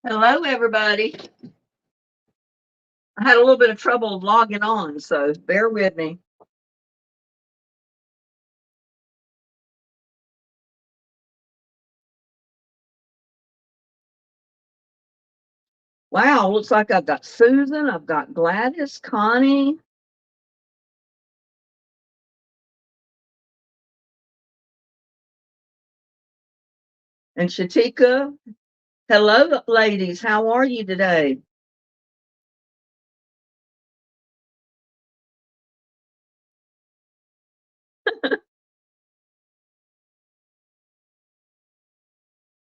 Hello, everybody. I had a little bit of trouble logging on, so bear with me. Wow, looks like I've got Susan, I've got Gladys, Connie, and Shatika. Hello, ladies. How are you today?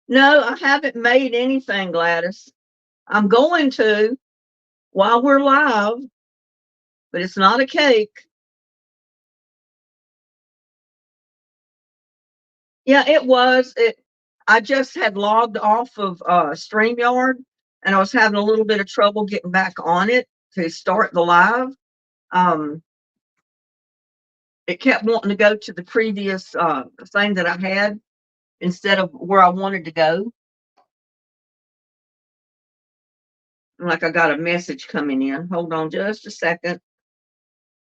No, I haven't made anything, Gladys. I'm going to while we're live, but it's not a cake. Yeah, it was. I just had logged off of StreamYard and I was having a little bit of trouble getting back on it to start the live. Um, it kept wanting to go to the previous thing that I had instead of where I wanted to go. Like I got a message coming in. Hold on just a second.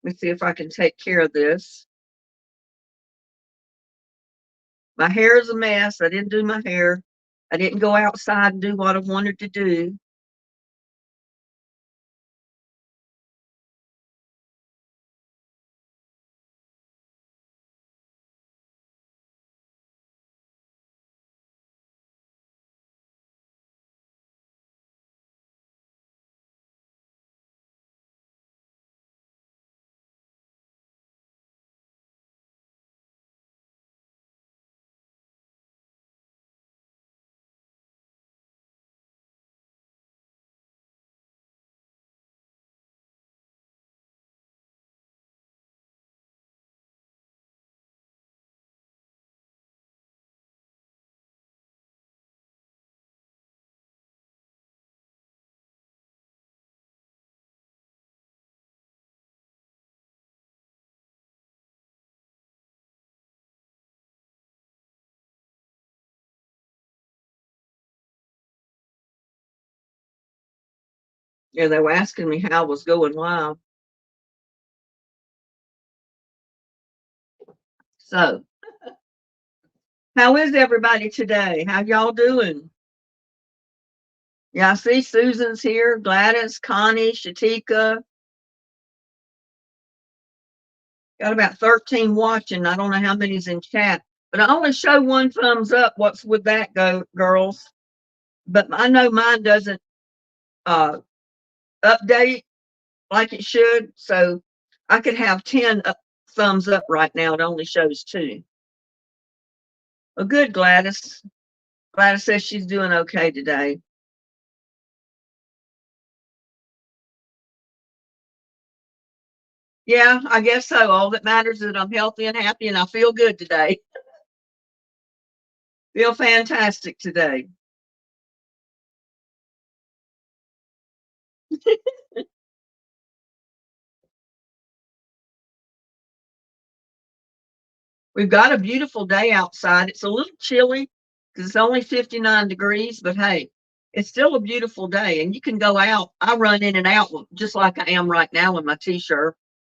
Let me see if I can take care of this. My hair is a mess. I didn't do my hair. I didn't go outside and do what I wanted to do. Yeah, they were asking me how I was going live. So, how is everybody today? How y'all doing? Yeah, I see Susan's here, Gladys, Connie, Shatika. Got about 13 watching. I don't know how many's in chat, but I only show one thumbs up. What's with that, go girls? But I know mine doesn't uh, update like it should, so I could have 10 thumbs up right now. It only shows two. Well, good, Gladys. Gladys says she's doing okay today. Yeah, I guess so. All that matters is that I'm healthy and happy and I feel good today. Feel fantastic today. We've got a beautiful day outside. It's a little chilly because it's only 59 degrees, but hey, it's still a beautiful day and you can go out. I run in and out just like I am right now in my t-shirt.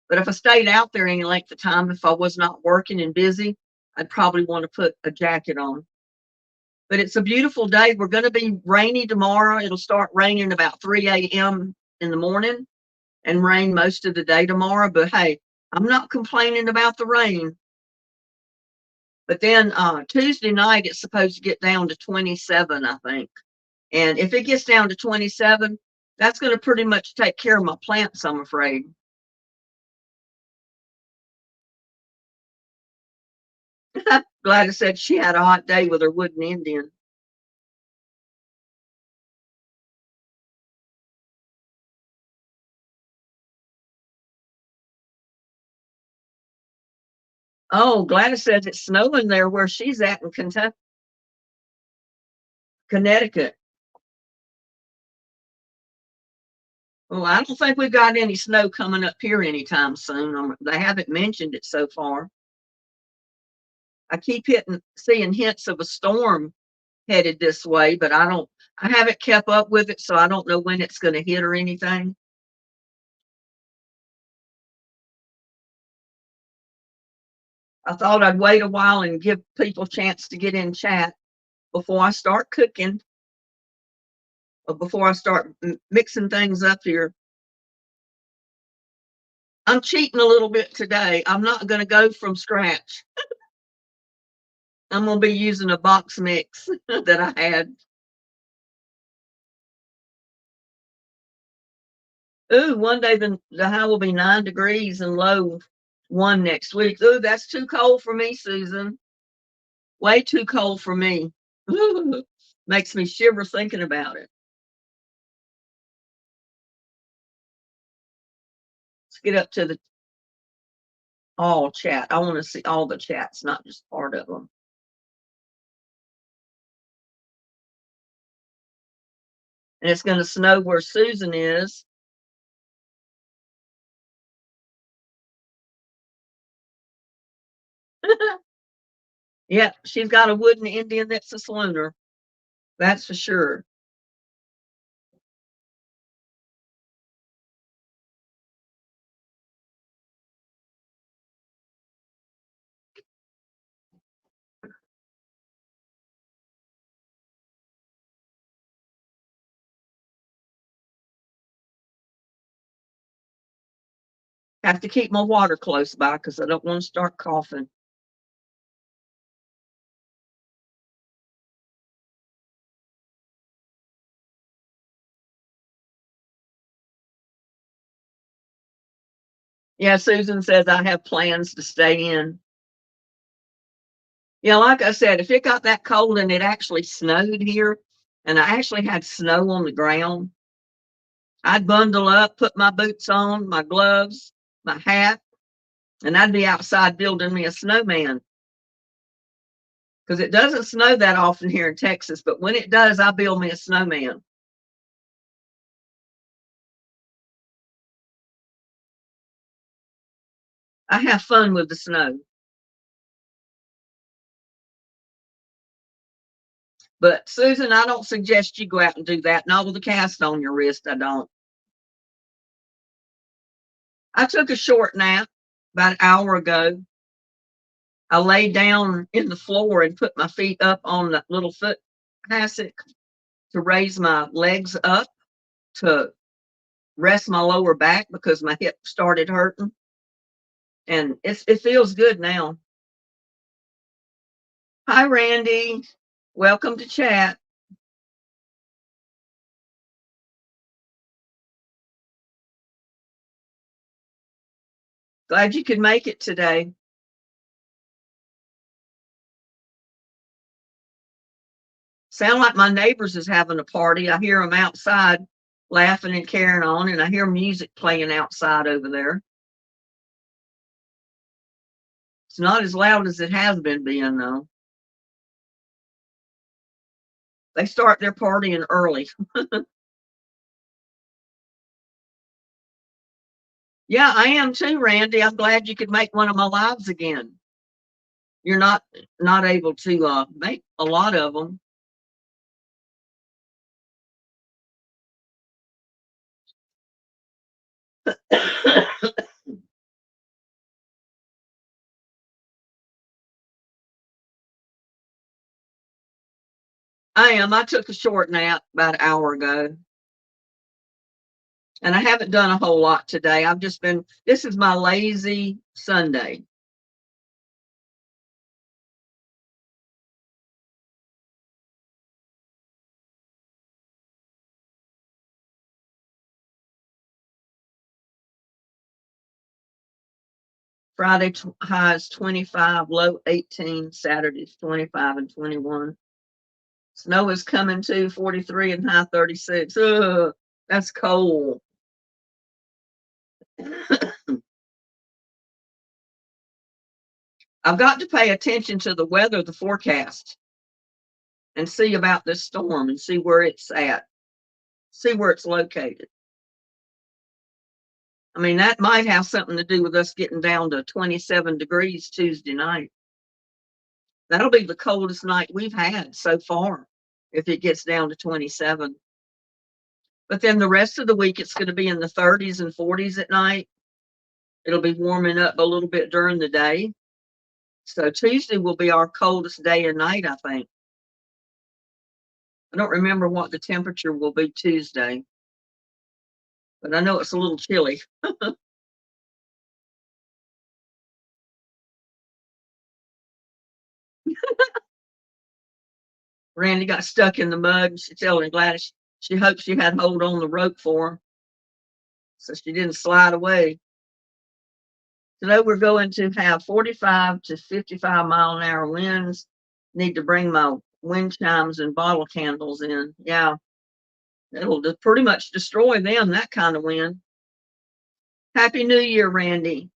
But if I stayed out there any length of time, if I was not working and busy, I'd probably want to put a jacket on. But it's a beautiful day. We're going to be rainy tomorrow. It'll start raining about 3 a.m. in the morning and rain most of the day tomorrow. But hey, I'm not complaining about the rain. But then Tuesday night, it's supposed to get down to 27, I think. And if it gets down to 27, that's going to pretty much take care of my plants, I'm afraid. Gladys said she had a hot day with her wooden Indian. Oh, Gladys says it's snowing there where she's at in Kentucky, Connecticut. Well, I don't think we've got any snow coming up here anytime soon. They haven't mentioned it so far. I keep seeing hints of a storm headed this way, but I haven't kept up with it, so I don't know when it's going to hit or anything. I thought I'd wait a while and give people a chance to get in chat before I start cooking or before I start mixing things up here. I'm cheating a little bit today. I'm not going to go from scratch. I'm going to be using a box mix that I had. Ooh, one day the high will be 9 degrees and low 1 next week. Ooh, that's too cold for me, Susan. Way too cold for me. Makes me shiver thinking about it. Let's get up to the all chat. I want to see all the chats, not just part of them. And it's going to snow where Susan is. Yep, she's got a wooden Indian that's a slooner. That's for sure. Have to keep my water close by because I don't want to start coughing. Yeah, Susan says I have plans to stay in. Yeah, like I said, if it got that cold and it actually snowed here, and I actually had snow on the ground, I'd bundle up, put my boots on, my gloves, my hat, and I'd be outside building me a snowman. Because it doesn't snow that often here in Texas, but when it does, I build me a snowman. I have fun with the snow. But Susan, I don't suggest you go out and do that. Not with a cast on your wrist, I don't. I took a short nap about an hour ago. I laid down in the floor and put my feet up on the little foot hassock to raise my legs up to rest my lower back because my hip started hurting. And it feels good now. Hi, Randy. Welcome to chat. Glad you could make it today. Sound like my neighbors is having a party. I hear them outside laughing and carrying on, and I hear music playing outside over there. It's not as loud as it has been being, though. They start their partying early. Yeah, I am too, Randy. I'm glad you could make one of my lives again. You're not able to make a lot of them. I am. I took a short nap about an hour ago. And I haven't done a whole lot today. I've just been, this is my lazy Sunday. Friday highs 25, low 18, Saturday's 25 and 21. Snow is coming too, 43 and high 36. Ugh, that's cold. I've got to pay attention to the weather, the forecast, and see about this storm and see where it's at, see where it's located. I mean, that might have something to do with us getting down to 27 degrees Tuesday night. That'll be the coldest night we've had so far. if it gets down to 27. But then the rest of the week, it's going to be in the 30s and 40s at night. It'll be warming up a little bit during the day. So Tuesday will be our coldest day and night, I think. I don't remember what the temperature will be Tuesday, but I know it's a little chilly. Randy got stuck in the mud, and she's telling Gladys she hopes she had hold on the rope for him so she didn't slide away. Today we're going to have 45 to 55-mile-an-hour winds. Need to bring my wind chimes and bottle candles in. Yeah, it'll pretty much destroy them, that kind of wind. Happy New Year, Randy.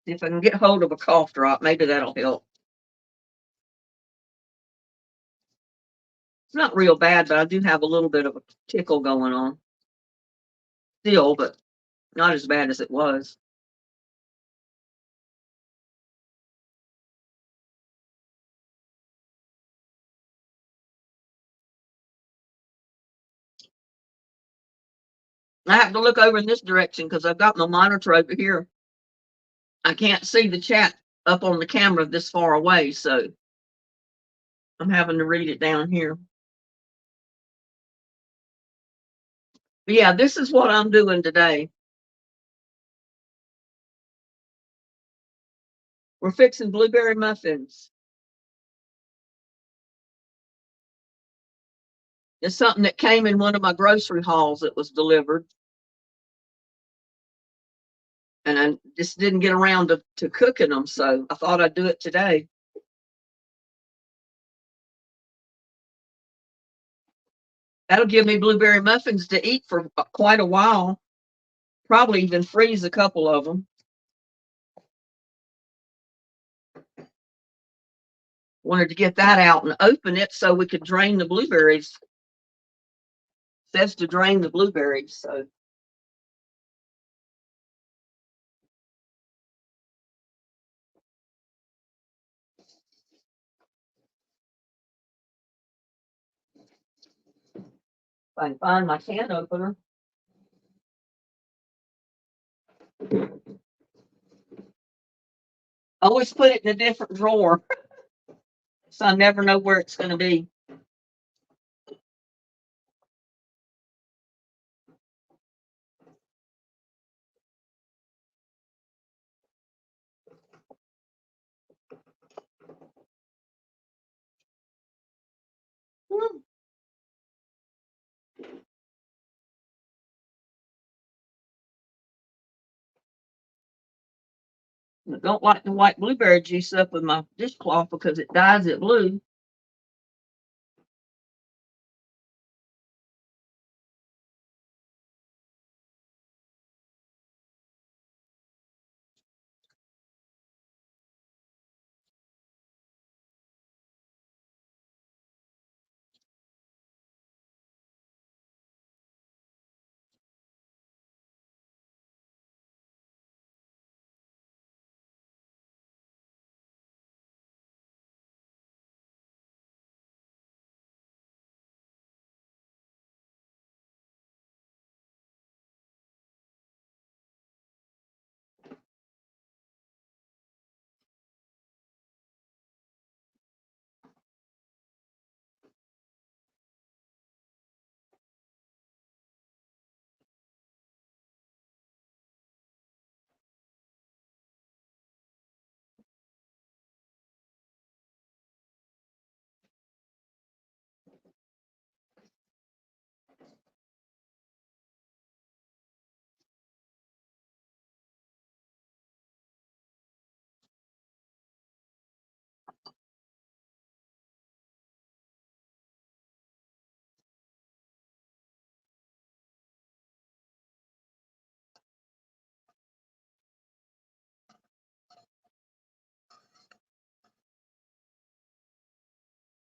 See if I can get hold of a cough drop, maybe that'll help. It's not real bad, but I do have a little bit of a tickle going on still, but not as bad as it was. I have to look over in this direction because I've got my monitor over here. I can't see the chat up on the camera this far away, so I'm having to read it down here. But yeah, this is what I'm doing today. We're fixing blueberry muffins. It's something that came in one of my grocery hauls that was delivered. And I just didn't get around to cooking them, so I thought I'd do it today. That'll give me blueberry muffins to eat for quite a while. Probably even freeze a couple of them. Wanted to get that out and open it so we could drain the blueberries. It says to drain the blueberries, so. If I can find my can opener. Always put it in a different drawer, so I never know where it's going to be. I don't like the white blueberry juice up with my dishcloth because it dyes it blue.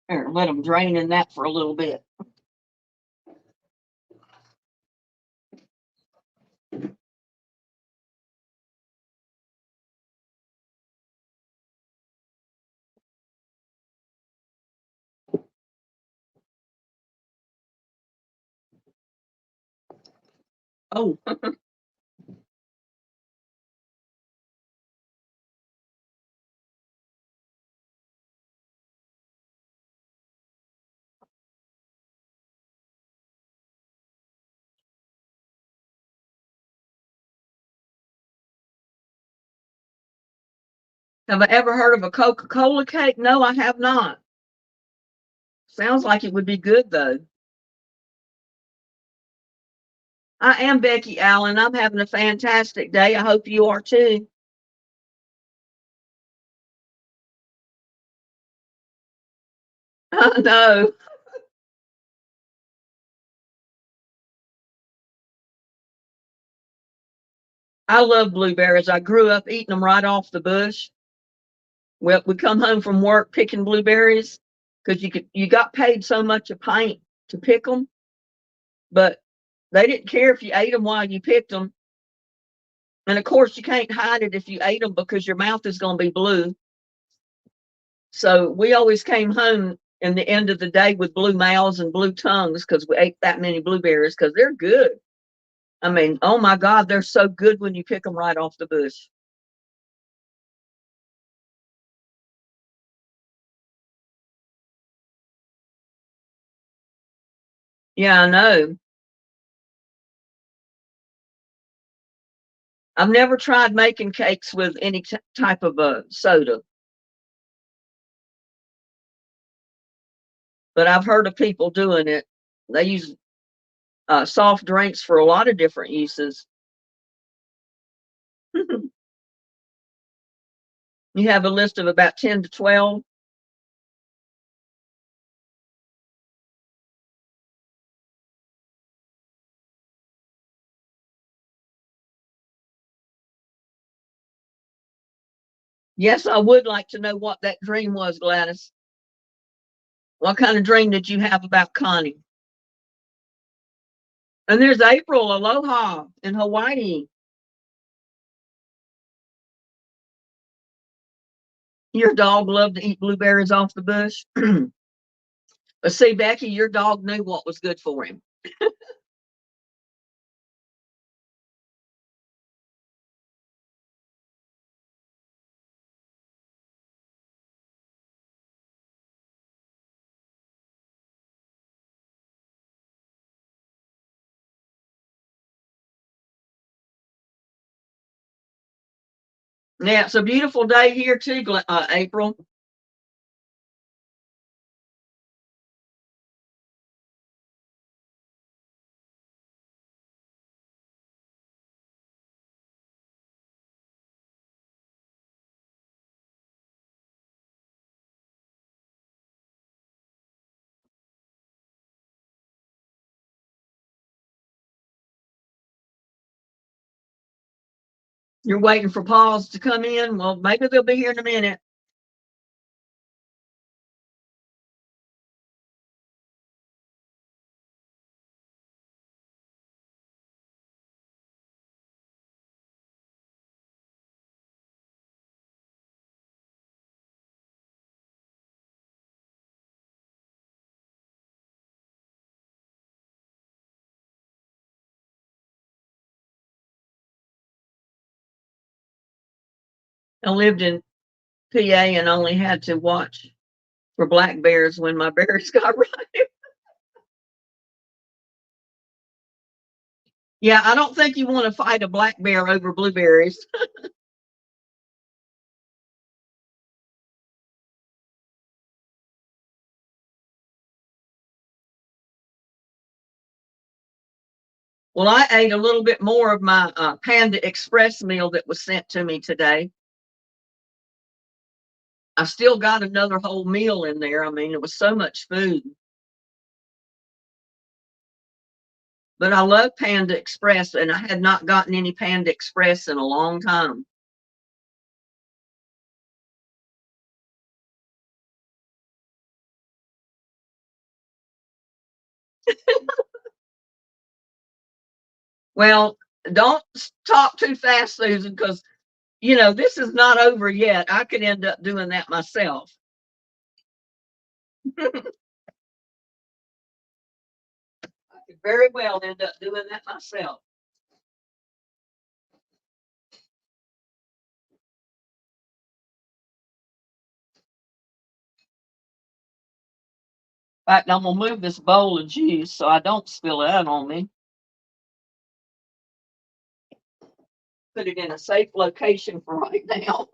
Here, let them drain in that for a little bit. Oh, have I ever heard of a Coca-Cola cake? No, I have not. Sounds like it would be good though. I am Becky Allen. I'm having a fantastic day. I hope you are too. I know. I love blueberries. I grew up eating them right off the bush. Well, we come home from work picking blueberries because you got paid so much a pint to pick them, but they didn't care if you ate them while you picked them. And of course, you can't hide it if you ate them because your mouth is going to be blue. So we always came home in the end of the day with blue mouths and blue tongues because we ate that many blueberries because they're good. I mean, oh my God, they're so good when you pick them right off the bush. Yeah, I know. I've never tried making cakes with any type of soda, but I've heard of people doing it. They use soft drinks for a lot of different uses. You have a list of about 10 to 12. Yes, I would like to know what that dream was, Gladys. What kind of dream did you have about Connie? And there's April, aloha in Hawaii. Your dog loved to eat blueberries off the bush. But see, Becky, your dog knew what was good for him. Yeah, it's a beautiful day here too, April. You're waiting for Paws to come in. Well, maybe they'll be here in a minute. I lived in PA and only had to watch for black bears when my bears got right. Yeah, I don't think you want to fight a black bear over blueberries. Well, I ate a little bit more of my Panda Express meal that was sent to me today. I still got another whole meal in there. I mean, it was so much food. But I love Panda Express, and I had not gotten any Panda Express in a long time. Well, don't talk too fast, Susan, because this is not over yet. I could end up doing that myself. I could very well end up doing that myself. fact, I'm gonna move this bowl of juice so I don't spill it out on me. Put it in a safe location for right now.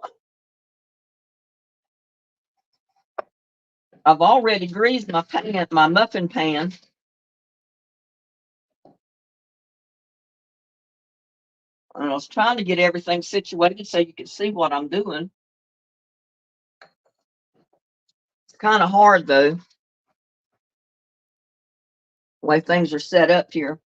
I've already greased my pan, my muffin pan. And I was trying to get everything situated so you could see what I'm doing. It's kind of hard though, the way things are set up here.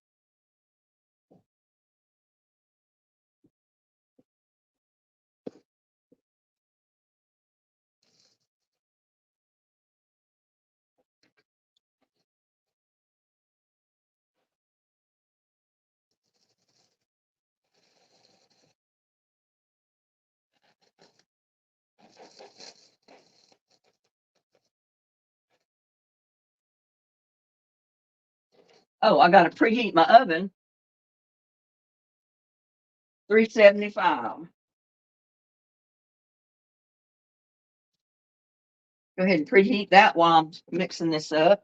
Oh, I got to preheat my oven, 375. Go ahead and preheat that while I'm mixing this up.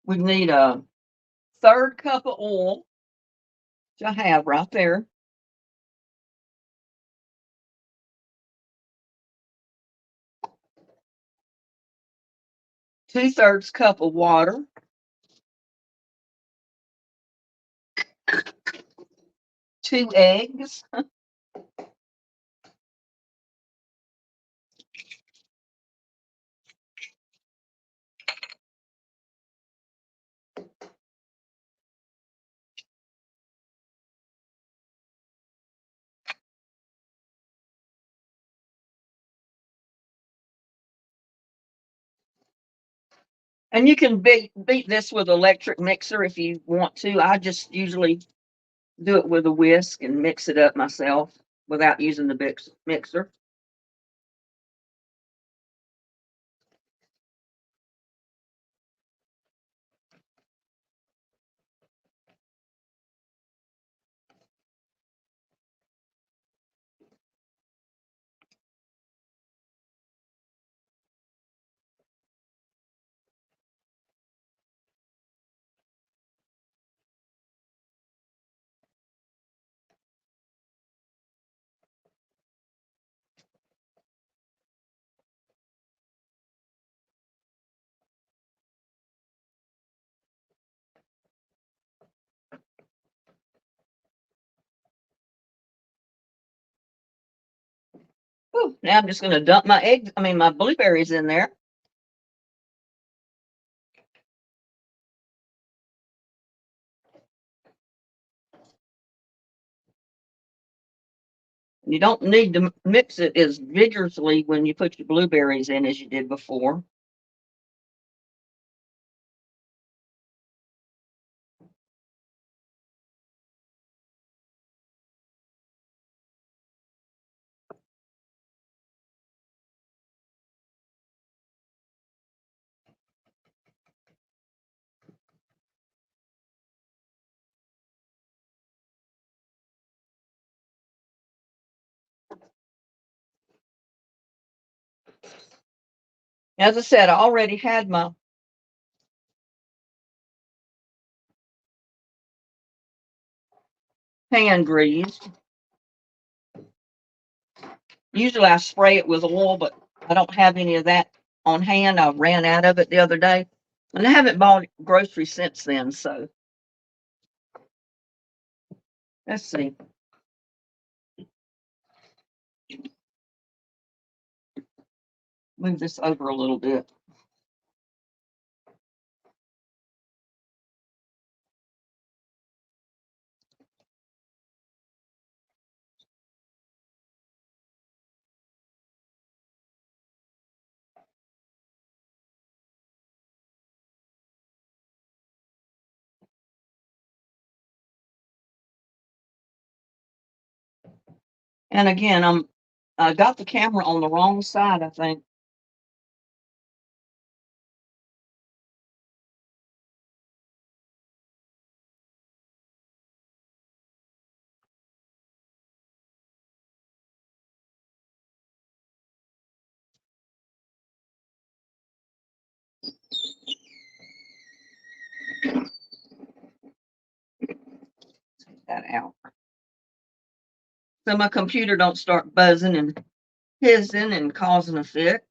We need a third cup of oil, which I have right there. 2/3 cup of water. 2 eggs. And you can beat this with electric mixer if you want to. I just usually do it with a whisk and mix it up myself without using the mixer. Whew, now I'm just going to dump my blueberries in there. You don't need to mix it as vigorously when you put your blueberries in as you did before. As I said, I already had my pan greased. Usually I spray it with oil, but I don't have any of that on hand. I ran out of it the other day, and I haven't bought groceries since then. So let's see. Move this over a little bit. And again, I got the camera on the wrong side, I think. that out. So my computer don't start buzzing and hissing and causing a fit.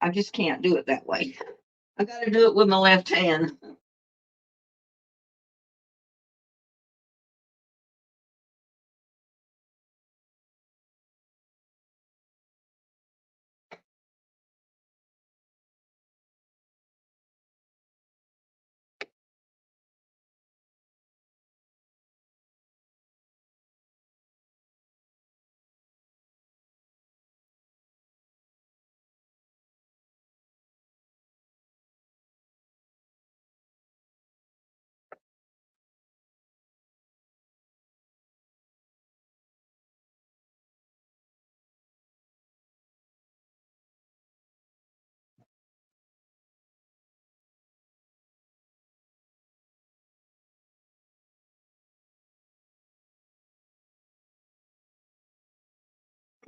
I just can't do it that way. I got to do it with my left hand. I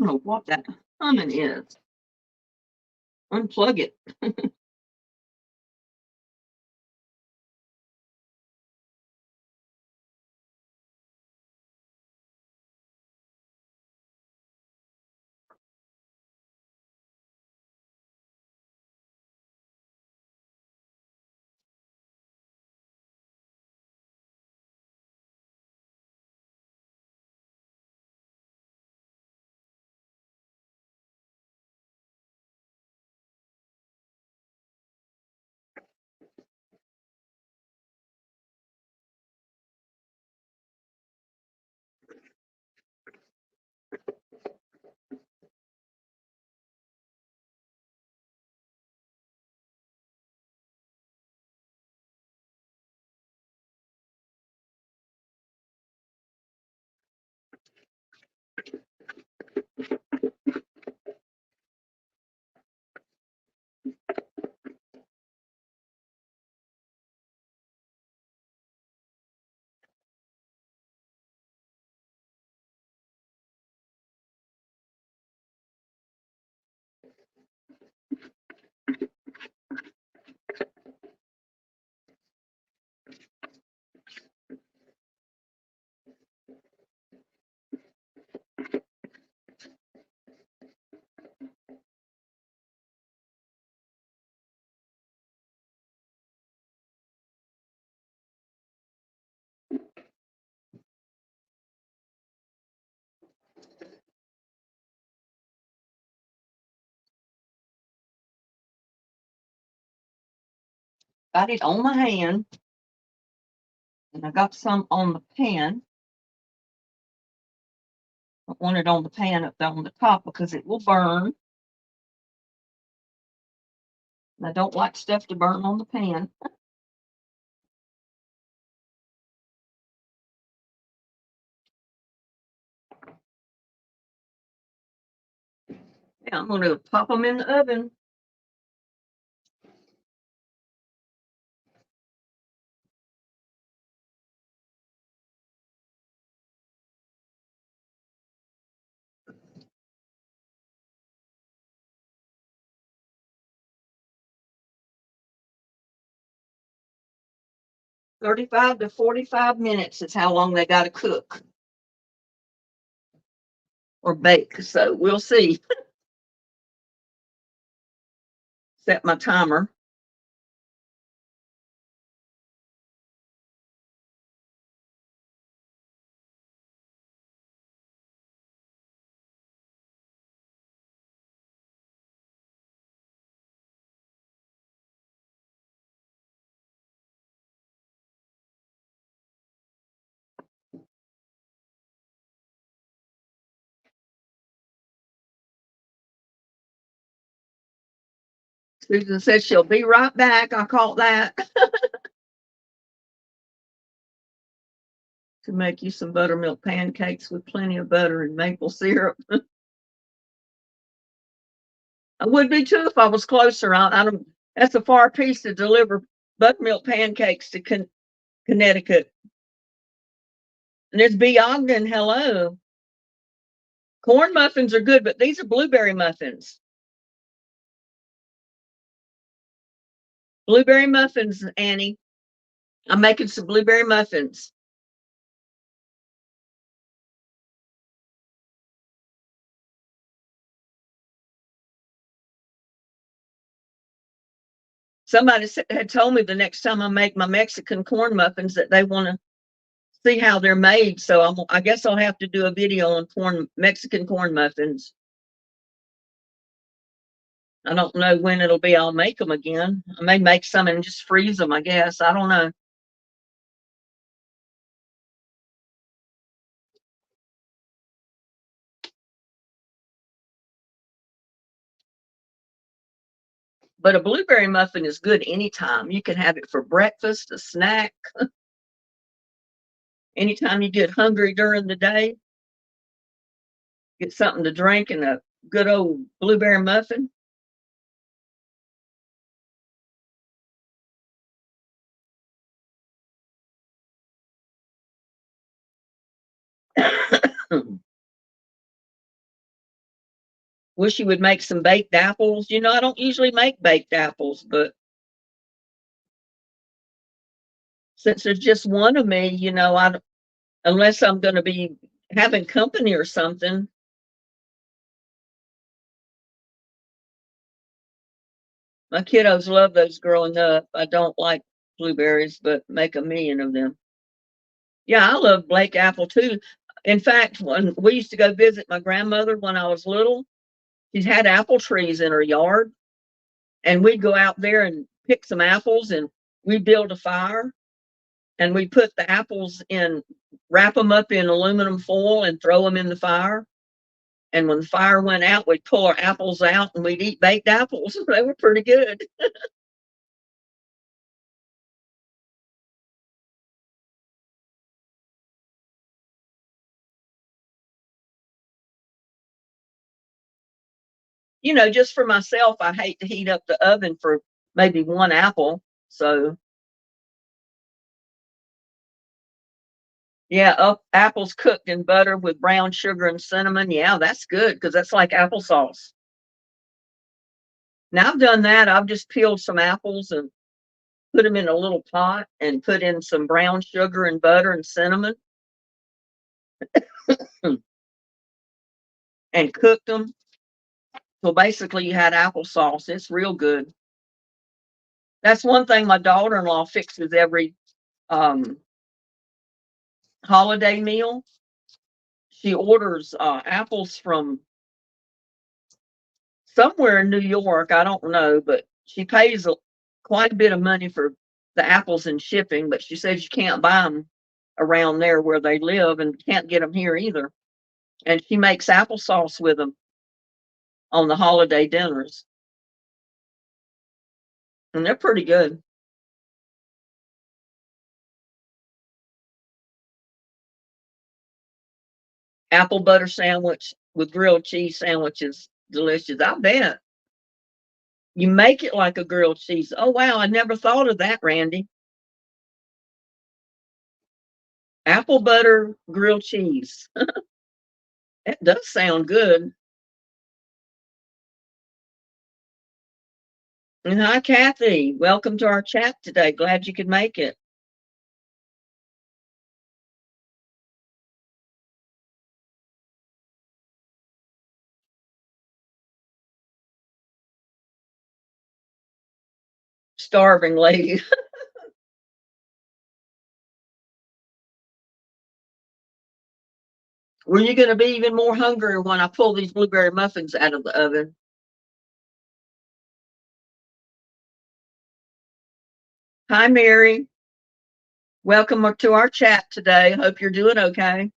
don't know what that humming is. Unplug it. 'Got it on my hand, and I got some on the pan. I want it on the pan up there on the top because it will burn. And I don't like stuff to burn on the pan. Yeah, I'm going to pop them in the oven. "35 to 45 minutes is how long they got to cook or bake. So we'll see. Set my timer. Susan said she'll be right back. I caught that. To make you some buttermilk pancakes with plenty of butter and maple syrup. I would be too if I was closer. I don't. That's a far piece to deliver buttermilk pancakes to Connecticut. And there's B. Ogden. Hello. Corn muffins are good, but these are blueberry muffins. Blueberry muffins, Annie. I'm making some blueberry muffins. Somebody had told me the next time I make my Mexican corn muffins that they want to see how they're made. So I guess I'll have to do a video on Mexican corn muffins. I don't know when it'll be. I'll make them again. I may make some and just freeze them, I guess. I don't know. But a blueberry muffin is good anytime. You can have it for breakfast, a snack, anytime you get hungry during the day, get something to drink and a good old blueberry muffin. Wish you would make some baked apples. You know, I don't usually make baked apples, but since there's just one of me, you know, unless I'm going to be having company or something. My kiddos love those growing up. I don't like blueberries, but make a million of them. Yeah, I love Blake apple too. In fact, when we used to go visit my grandmother when I was little, she's had apple trees in her yard, and we'd go out there and pick some apples, and we'd build a fire, and we put the apples in, wrap them up in aluminum foil, and throw them in the fire. And when the fire went out, we'd pull our apples out, and we'd eat baked apples. They were pretty good. You know, just for myself, I hate to heat up the oven for maybe one apple. So yeah, apples cooked in butter with brown sugar and cinnamon. Yeah, that's good because that's like applesauce. Now I've done that. I've just peeled some apples and put them in a little pot and put in some brown sugar and butter and cinnamon and cooked them. So basically, you had applesauce. It's real good. That's one thing my daughter-in-law fixes every um, holiday meal. She orders apples from somewhere in New York. I don't know, but she pays quite a bit of money for the apples and shipping. But she says you can't buy them around there where they live, and can't get them here either. And she makes applesauce with them on the holiday dinners, and they're pretty good. Apple butter sandwich with grilled cheese sandwich is delicious. I bet. You make it like a grilled cheese. Oh wow, I never thought of that, Randy. Apple butter grilled cheese. That does sound good. And hi, Kathy. Welcome to our chat today. Glad you could make it. Starving lady. Were you going to be even more hungry when I pull these blueberry muffins out of the oven? Hi, Mary. Welcome to our chat today. Hope you're doing okay.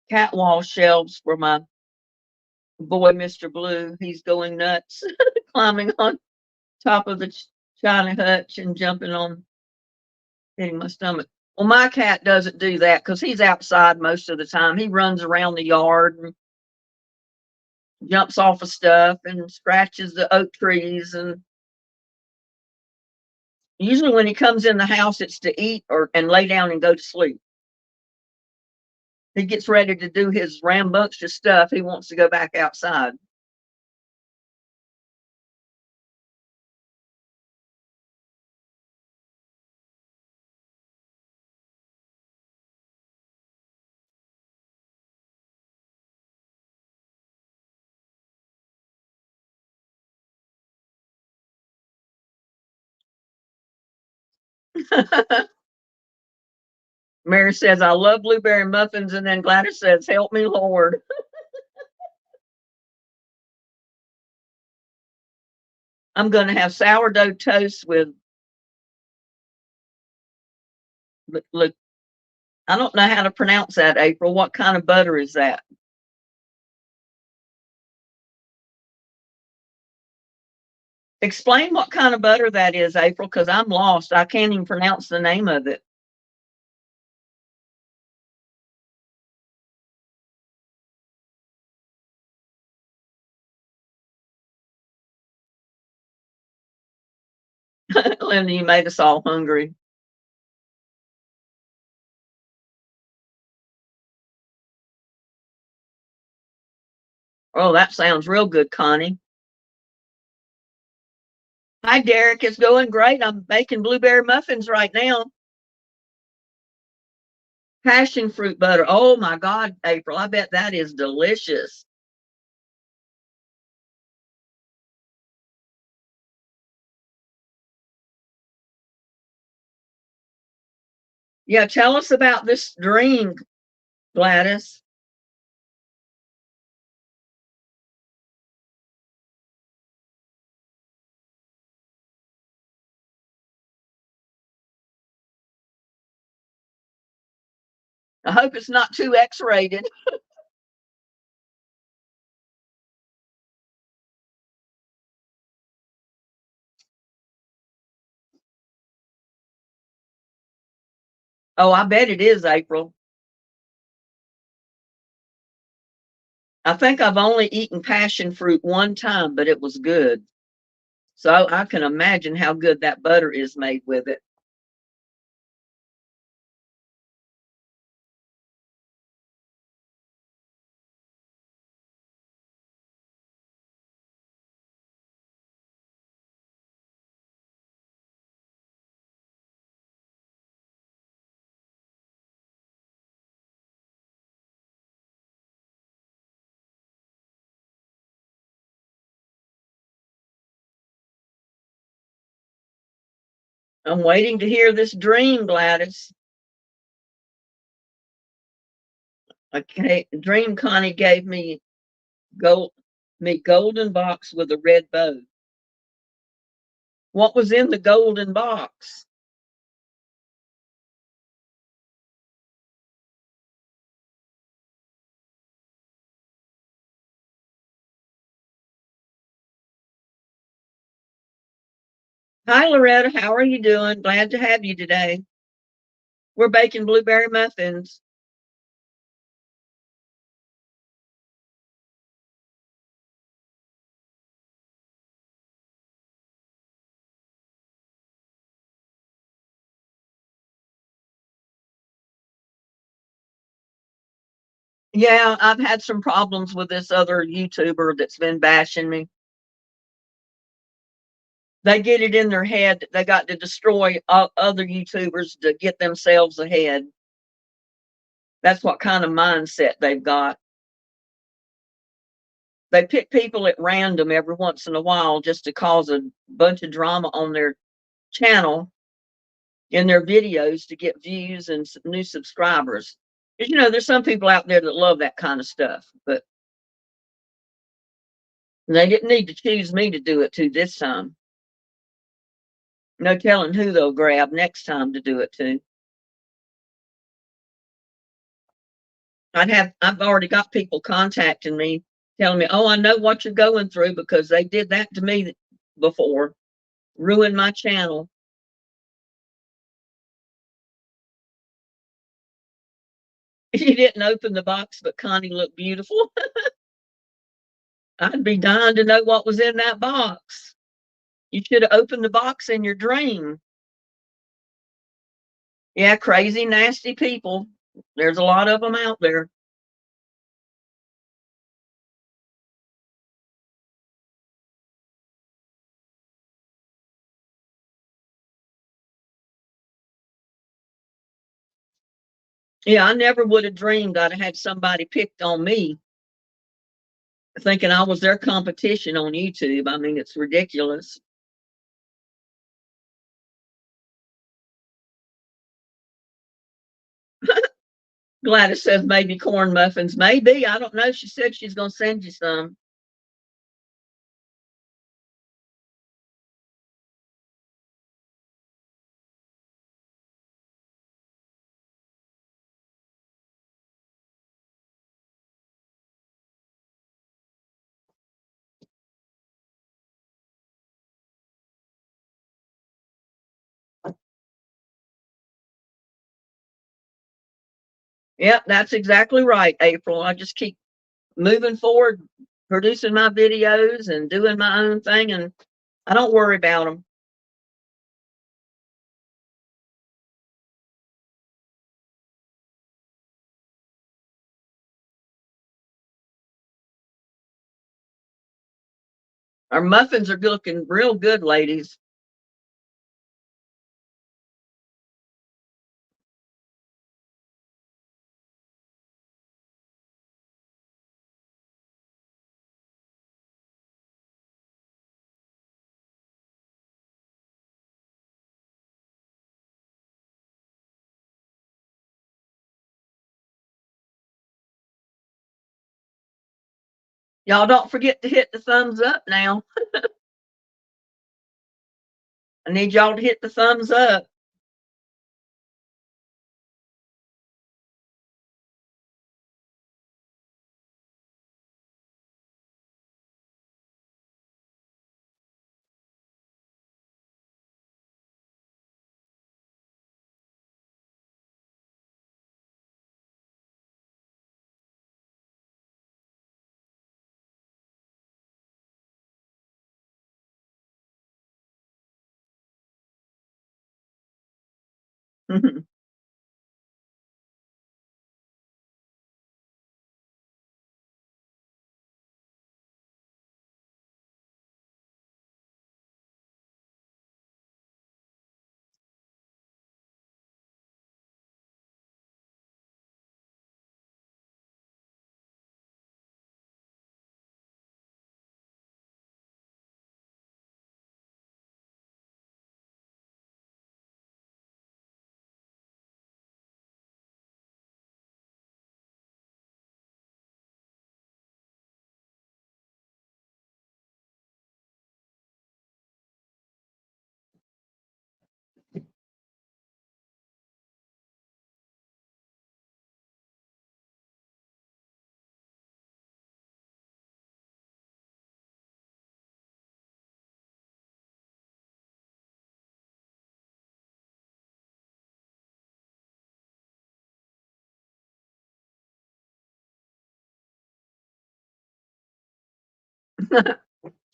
Cat wall shelves for my boy, Mr. Blue. He's going nuts, climbing on top of the china hutch and jumping on, hitting my stomach. Well, my cat doesn't do that because he's outside most of the time. He runs around the yard and jumps off of stuff and scratches the oak trees, and Usually when he comes in the house, it's to eat or and lay down and go to sleep. He gets ready to do his rambunctious stuff. He wants to go back outside. Mary says, I love blueberry muffins. And then Gladys says, help me, Lord. I'm going to have sourdough toast with, look, I don't know how to pronounce that, April. What kind of butter is that? Explain what kind of butter that is, April, because I'm lost. I can't even pronounce the name of it. Linda, you made us all hungry. Oh, that sounds real good, Connie. Hi, Derek. It's going great. I'm making blueberry muffins right now. Passion fruit butter. Oh my God, April. I bet that is delicious. Yeah, tell us about this dream, Gladys. I hope it's not too X-rated. Oh, I bet it is, April. I think I've only eaten passion fruit one time, but it was good. So I can imagine how good that butter is made with it. I'm waiting to hear this dream, Gladys. Okay, dream Connie gave gold me golden box with a red bow. What was in the golden box? Hi, Loretta. How are you doing? Glad to have you today. We're baking blueberry muffins. Yeah, I've had some problems with this other YouTuber that's been bashing me. They get it in their head that they got to destroy other YouTubers to get themselves ahead. That's what kind of mindset they've got. They pick people at random every once in a while just to cause a bunch of drama on their channel in their videos to get views and new subscribers. Because, there's some people out there that love that kind of stuff, but they didn't need to choose me to do it to this time. No telling who they'll grab next time to do it to. I've already got people contacting me telling me, oh, I know what you're going through because they did that to me before, ruined my channel. You didn't open the box, but Connie looked beautiful. I'd be dying to know what was in that box. You should have opened the box in your dream. Yeah, crazy, nasty people. There's a lot of them out there. Yeah, I never would have dreamed I'd have had somebody picked on me, thinking I was their competition on YouTube. I mean, it's ridiculous. Gladys says maybe corn muffins. Maybe. I don't know. She said she's going to send you some. Yep, that's exactly right, April. I just keep moving forward, producing my videos and doing my own thing, and I don't worry about them. Our muffins are looking real good, ladies. Y'all don't forget to hit the thumbs up now. I need y'all to hit the thumbs up.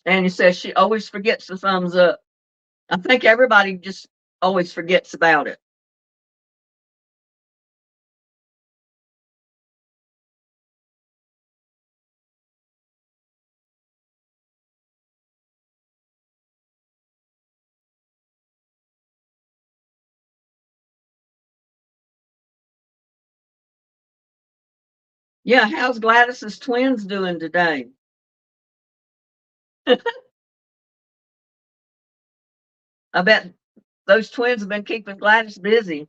And he says she always forgets the thumbs up. I think everybody just always forgets about it. Yeah, how's Gladys's twins doing today? I bet those twins have been keeping Gladys busy.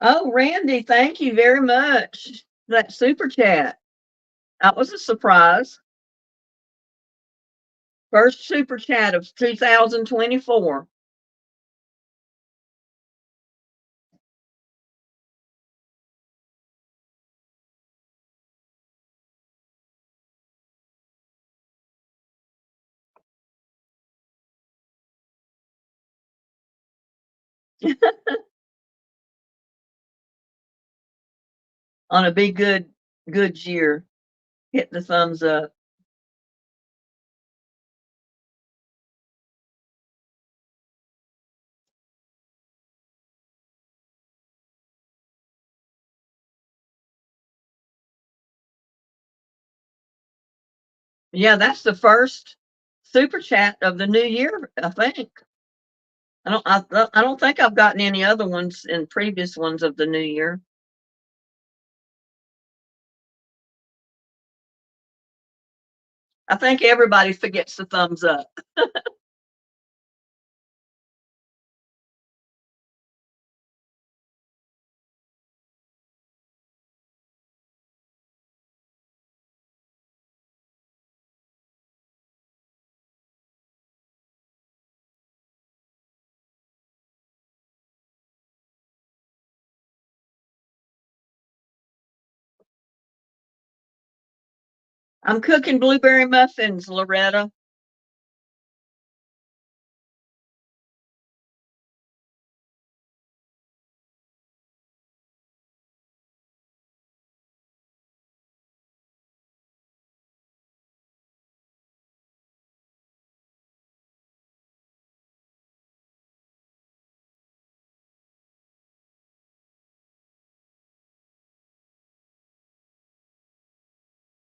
Oh, Randy, thank you very much for that super chat. That was a surprise. First super chat of 2024. On a big good year. Hit the thumbs up. Yeah, that's the first super chat of the new year, I think. I don't think I've gotten any other ones in previous ones of the new year. I think everybody forgets the thumbs up. I'm cooking blueberry muffins, Loretta.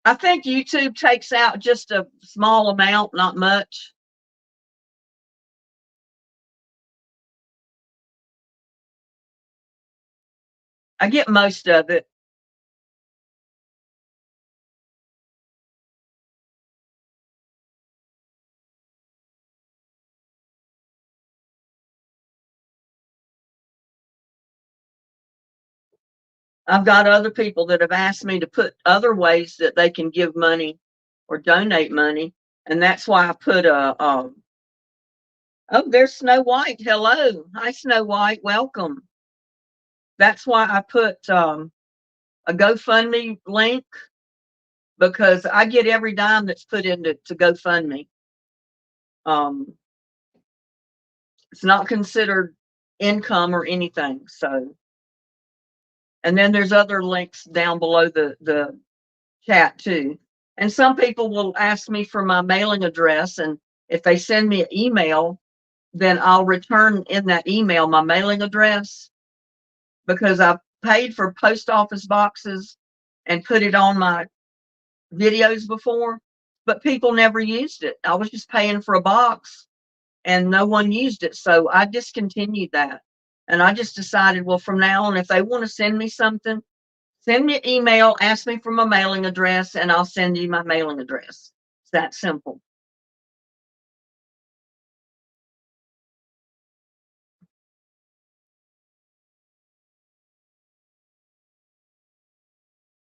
I think YouTube takes out just a small amount, not much. I get most of it. I've got other people that have asked me to put other ways that they can give money or donate money, and that's why I put oh, there's Snow White. Hello. Hi, Snow White. Welcome. That's why I put a GoFundMe link, because I get every dime that's put into to GoFundMe. Um, it's not considered income or anything. So, and then there's other links down below the chat too. And some people will ask me for my mailing address, and if they send me an email, then I'll return in that email my mailing address, because I paid for post office boxes and put it on my videos before, but people never used it. I was just paying for a box and no one used it. So I discontinued that. And I just decided, well, from now on, if they want to send me something, send me an email, ask me for my mailing address, and I'll send you my mailing address. It's that simple.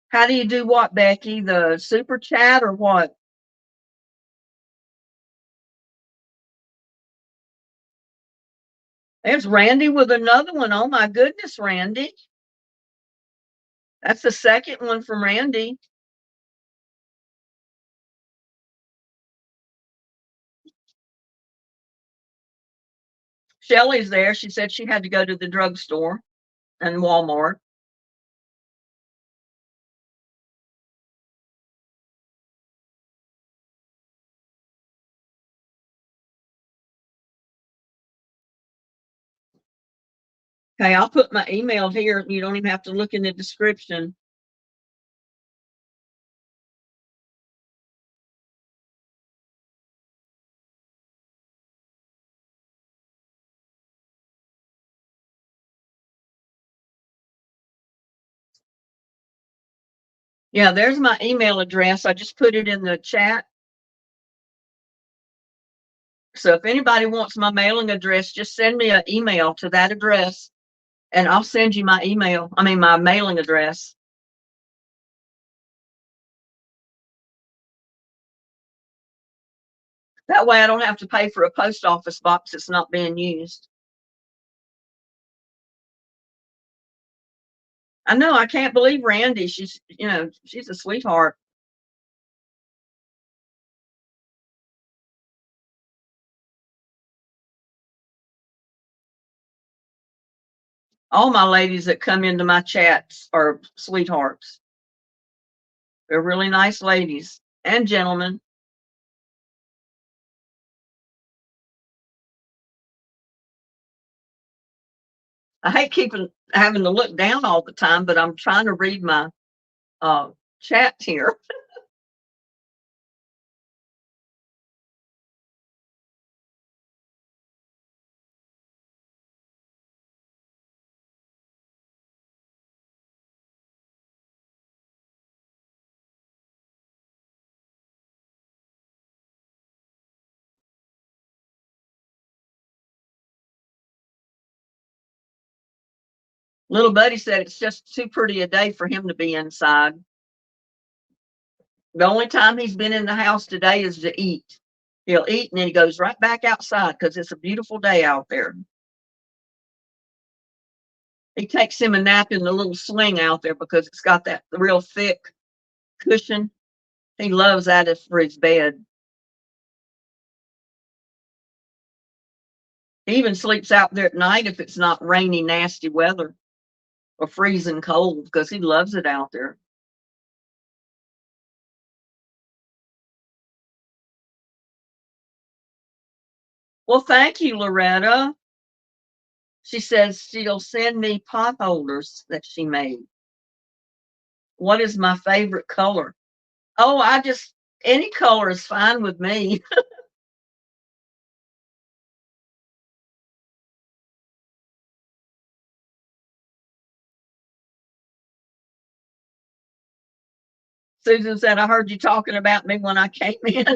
How do you do what, Becky? The super chat or what? There's Randy with another one. Oh my goodness, Randy. That's the second one from Randy. Shelly's there. She said she had to go to the drugstore and Walmart. Okay, I'll put my email here. You don't even have to look in the description. Yeah, there's my email address. I just put it in the chat. So if anybody wants my mailing address, just send me an email to that address and I'll send you my email. I mean, my mailing address. That way I don't have to pay for a post office box that's not being used. I know, I can't believe Randy. She's a sweetheart. All my ladies that come into my chats are sweethearts. They're really nice ladies and gentlemen. I hate keeping having to look down all the time, but I'm trying to read my uh, chat here. Little buddy said it's just too pretty a day for him to be inside. The only time he's been in the house today is to eat. He'll eat and then he goes right back outside because it's a beautiful day out there. He takes him a nap in the little swing out there because it's got that real thick cushion. He loves that for his bed. He even sleeps out there at night if it's not rainy, nasty weather or freezing cold because he loves it out there. Well, thank you, Loretta. She says she'll send me pot holders that she made. What is my favorite color? Oh, any color is fine with me. Susan said, I heard you talking about me when I came in.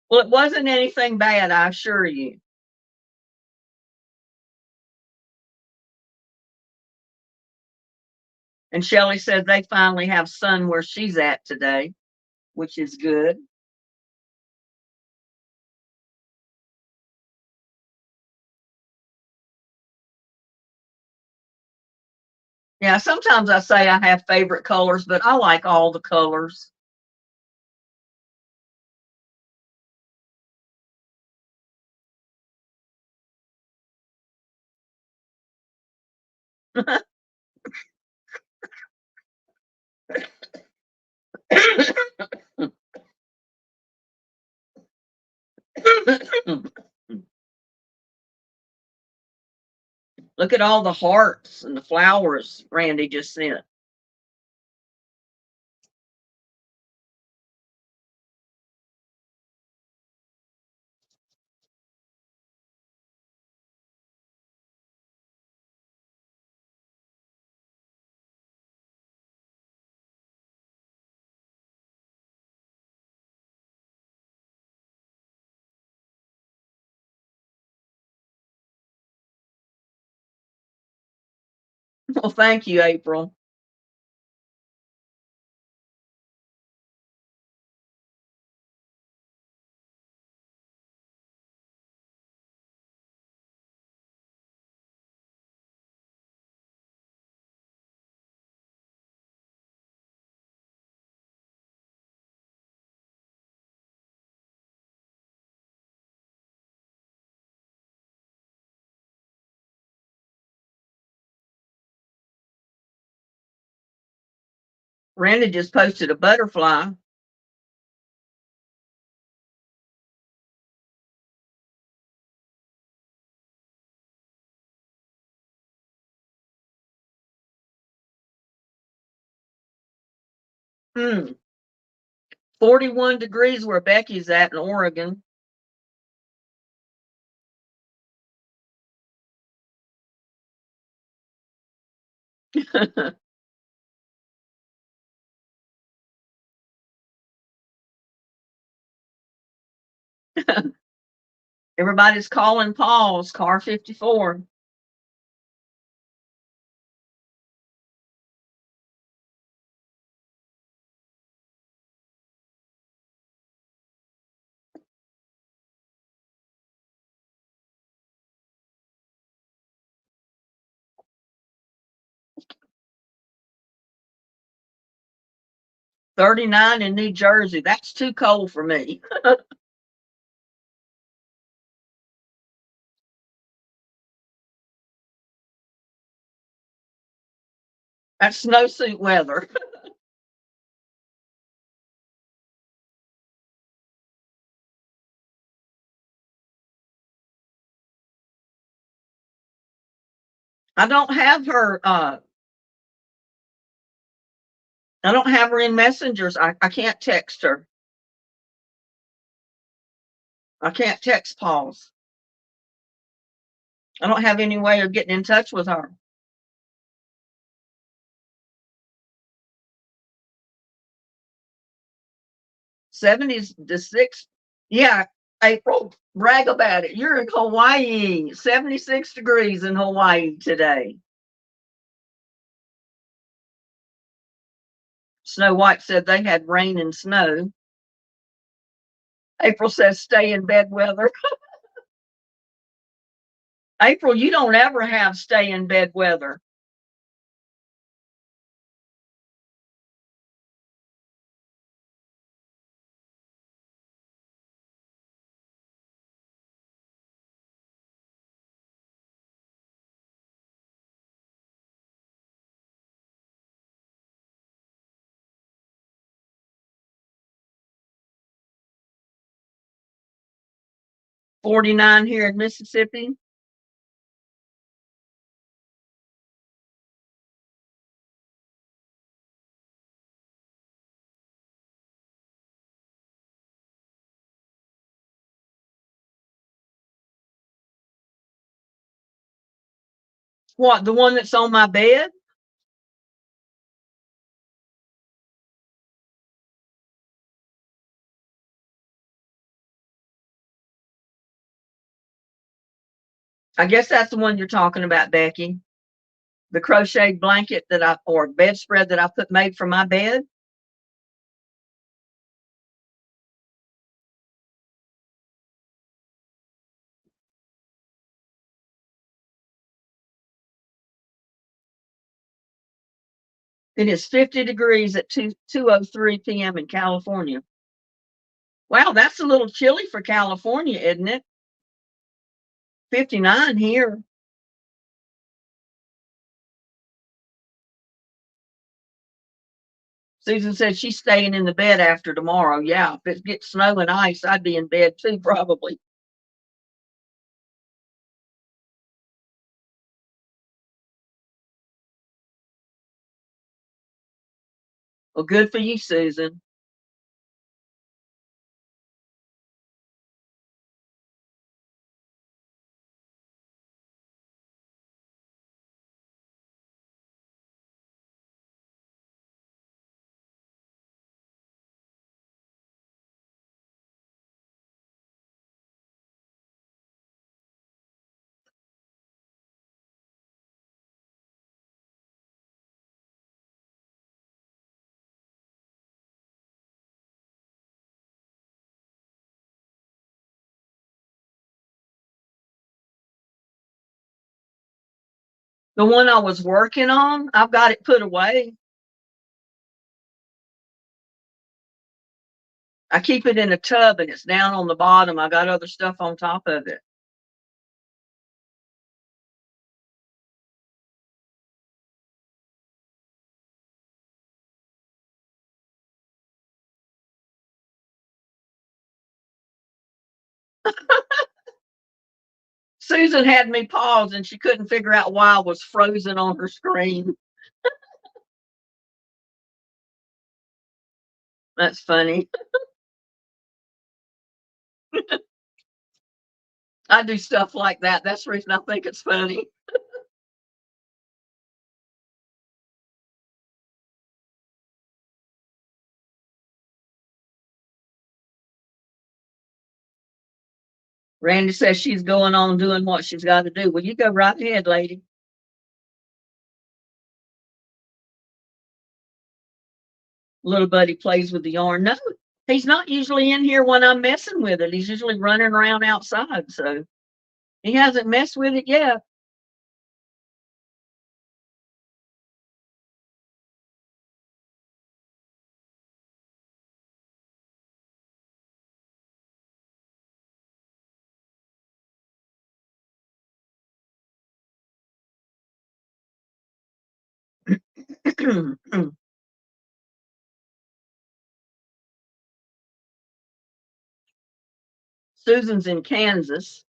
Well, it wasn't anything bad, I assure you. And Shelley said they finally have sun where she's at today, which is good. Yeah, sometimes I say I have favorite colors, but I like all the colors. Look at all the hearts and the flowers Randy just sent. Well, thank you, April. Randy just posted a butterfly. Hmm. 41 degrees where Becky's at in Oregon. Everybody's calling Paul's car 54. 39 in New Jersey. That's too cold for me. That's snowsuit weather. I don't have her I don't have her in messengers. I can't text her. I can't text Pauls. I don't have any way of getting in touch with her. 70s to 6. Yeah, April, brag about it. You're in Hawaii. 76 degrees in Hawaii today. Snow White said they had rain and snow. April says stay in bed weather. April, you don't ever have stay in bed weather. .49 here in Mississippi. What, the one that's on my bed? I guess that's the one you're talking about, Becky. The crocheted blanket that I, or bedspread that I made for my bed. It is 50 degrees at 2:03 p.m. in California. Wow, that's a little chilly for California, isn't it? 59 here. Susan said she's staying in the bed after tomorrow. Yeah, if it gets snow and ice, I'd be in bed too, probably. Well, good for you, Susan. The one I was working on, I've got it put away. I keep it in a tub and it's down on the bottom. I got other stuff on top of it. Susan had me pause and she couldn't figure out why I was frozen on her screen. That's funny. I do stuff like that. That's the reason I think it's funny. Randy says she's going on doing what she's got to do. Well, you go right ahead, lady. Little buddy plays with the yarn. No, he's not usually in here when I'm messing with it. He's usually running around outside. So he hasn't messed with it yet. Susan's in Kansas,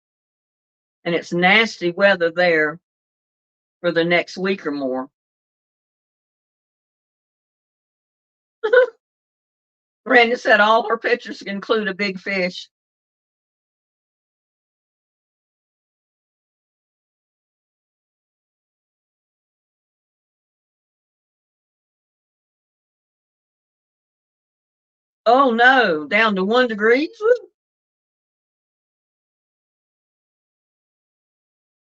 and it's nasty weather there for the next week or more. Randy said all her pictures include a big fish. Oh no, down to 1 degree?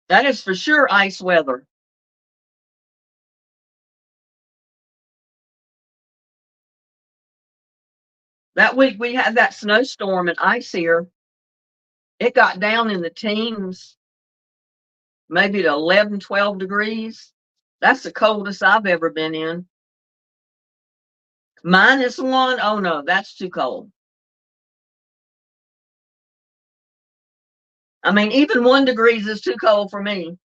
That is for sure ice weather. That week we had that snowstorm and ice here. It got down in the teens, maybe to 11, 12 degrees. That's the coldest I've ever been in. -1? Oh no, that's too cold. I mean, even 1 degrees is too cold for me.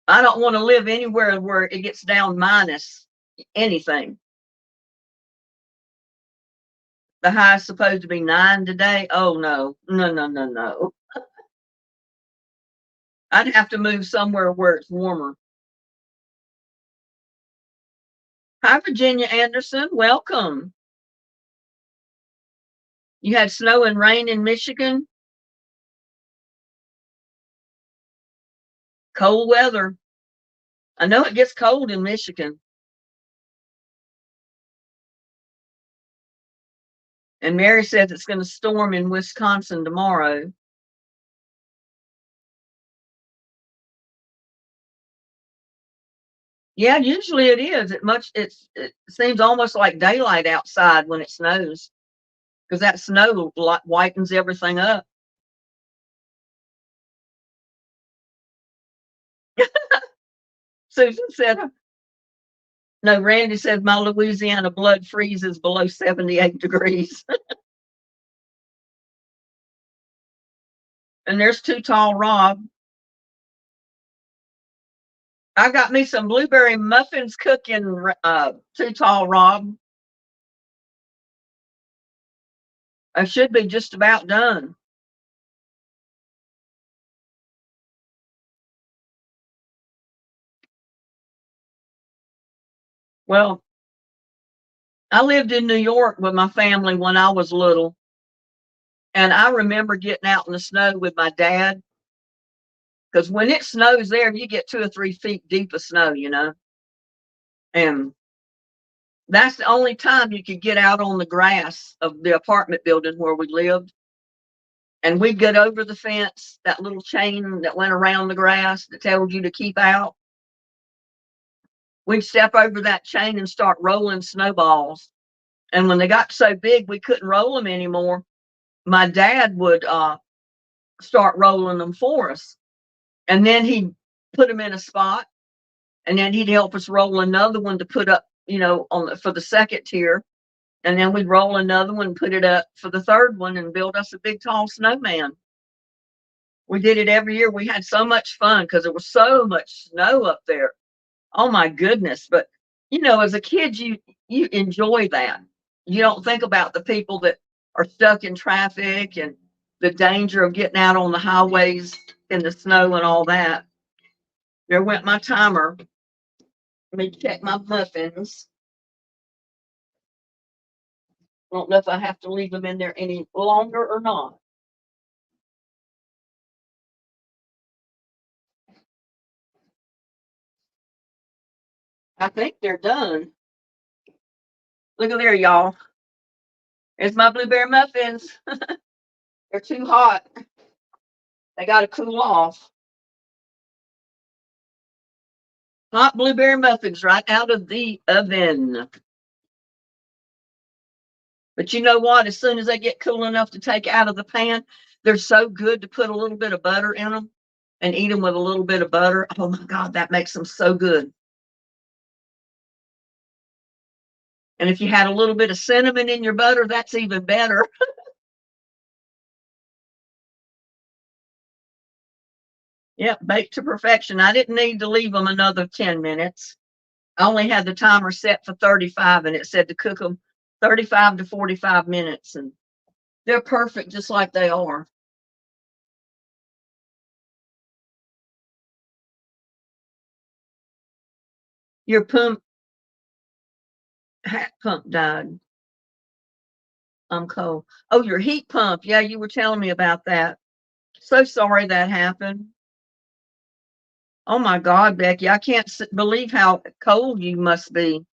I don't want to live anywhere where it gets down minus anything. The high is supposed to be 9 today. Oh no, no, no, no, no. I'd have to move somewhere where it's warmer. Hi, Virginia Anderson. Welcome. You had snow and rain in Michigan? Cold weather. I know it gets cold in Michigan. And Mary says it's going to storm in Wisconsin tomorrow. Yeah, usually it is. It seems almost like daylight outside when it snows because that snow whitens everything up. Susan said, no, Randy said my Louisiana blood freezes below 78 degrees. And there's Too Tall Rob. I got me some blueberry muffins cooking, Too Tall Rob. I should be just about done. Well, I lived in New York with my family when I was little. And I remember getting out in the snow with my dad. Because when it snows there, you get 2 or 3 feet deep of snow, you know. And that's the only time you could get out on the grass of the apartment building where we lived. And we'd get over the fence, that little chain that went around the grass that tells you to keep out. We'd step over that chain and start rolling snowballs. And when they got so big we couldn't roll them anymore, my dad would start rolling them for us. And then he'd put them in a spot, and then he'd help us roll another one to put up, for the second tier. And then we'd roll another one, put it up for the third one, and build us a big tall snowman. We did it every year. We had so much fun because there was so much snow up there. Oh my goodness. But as a kid, you enjoy that. You don't think about the people that are stuck in traffic and the danger of getting out on the highways in the snow and all that. There went my timer. Let me check my muffins. I don't know if I have to leave them in there any longer or not. I think they're done. Look at there, y'all. There's my blueberry muffins. They're too hot. They got to cool off. Hot blueberry muffins right out of the oven. But you know what? As soon as they get cool enough to take out of the pan, they're so good to put a little bit of butter in them and eat them with a little bit of butter. Oh my God, that makes them so good. And if you had a little bit of cinnamon in your butter, that's even better. Yep, baked to perfection. I didn't need to leave them another 10 minutes. I only had the timer set for 35 and it said to cook them 35 to 45 minutes and they're perfect just like they are. Your pump hat pump died. I'm cold. Oh, your heat pump. Yeah, you were telling me about that. So sorry that happened. Oh my God, Becky, I can't believe how cold you must be.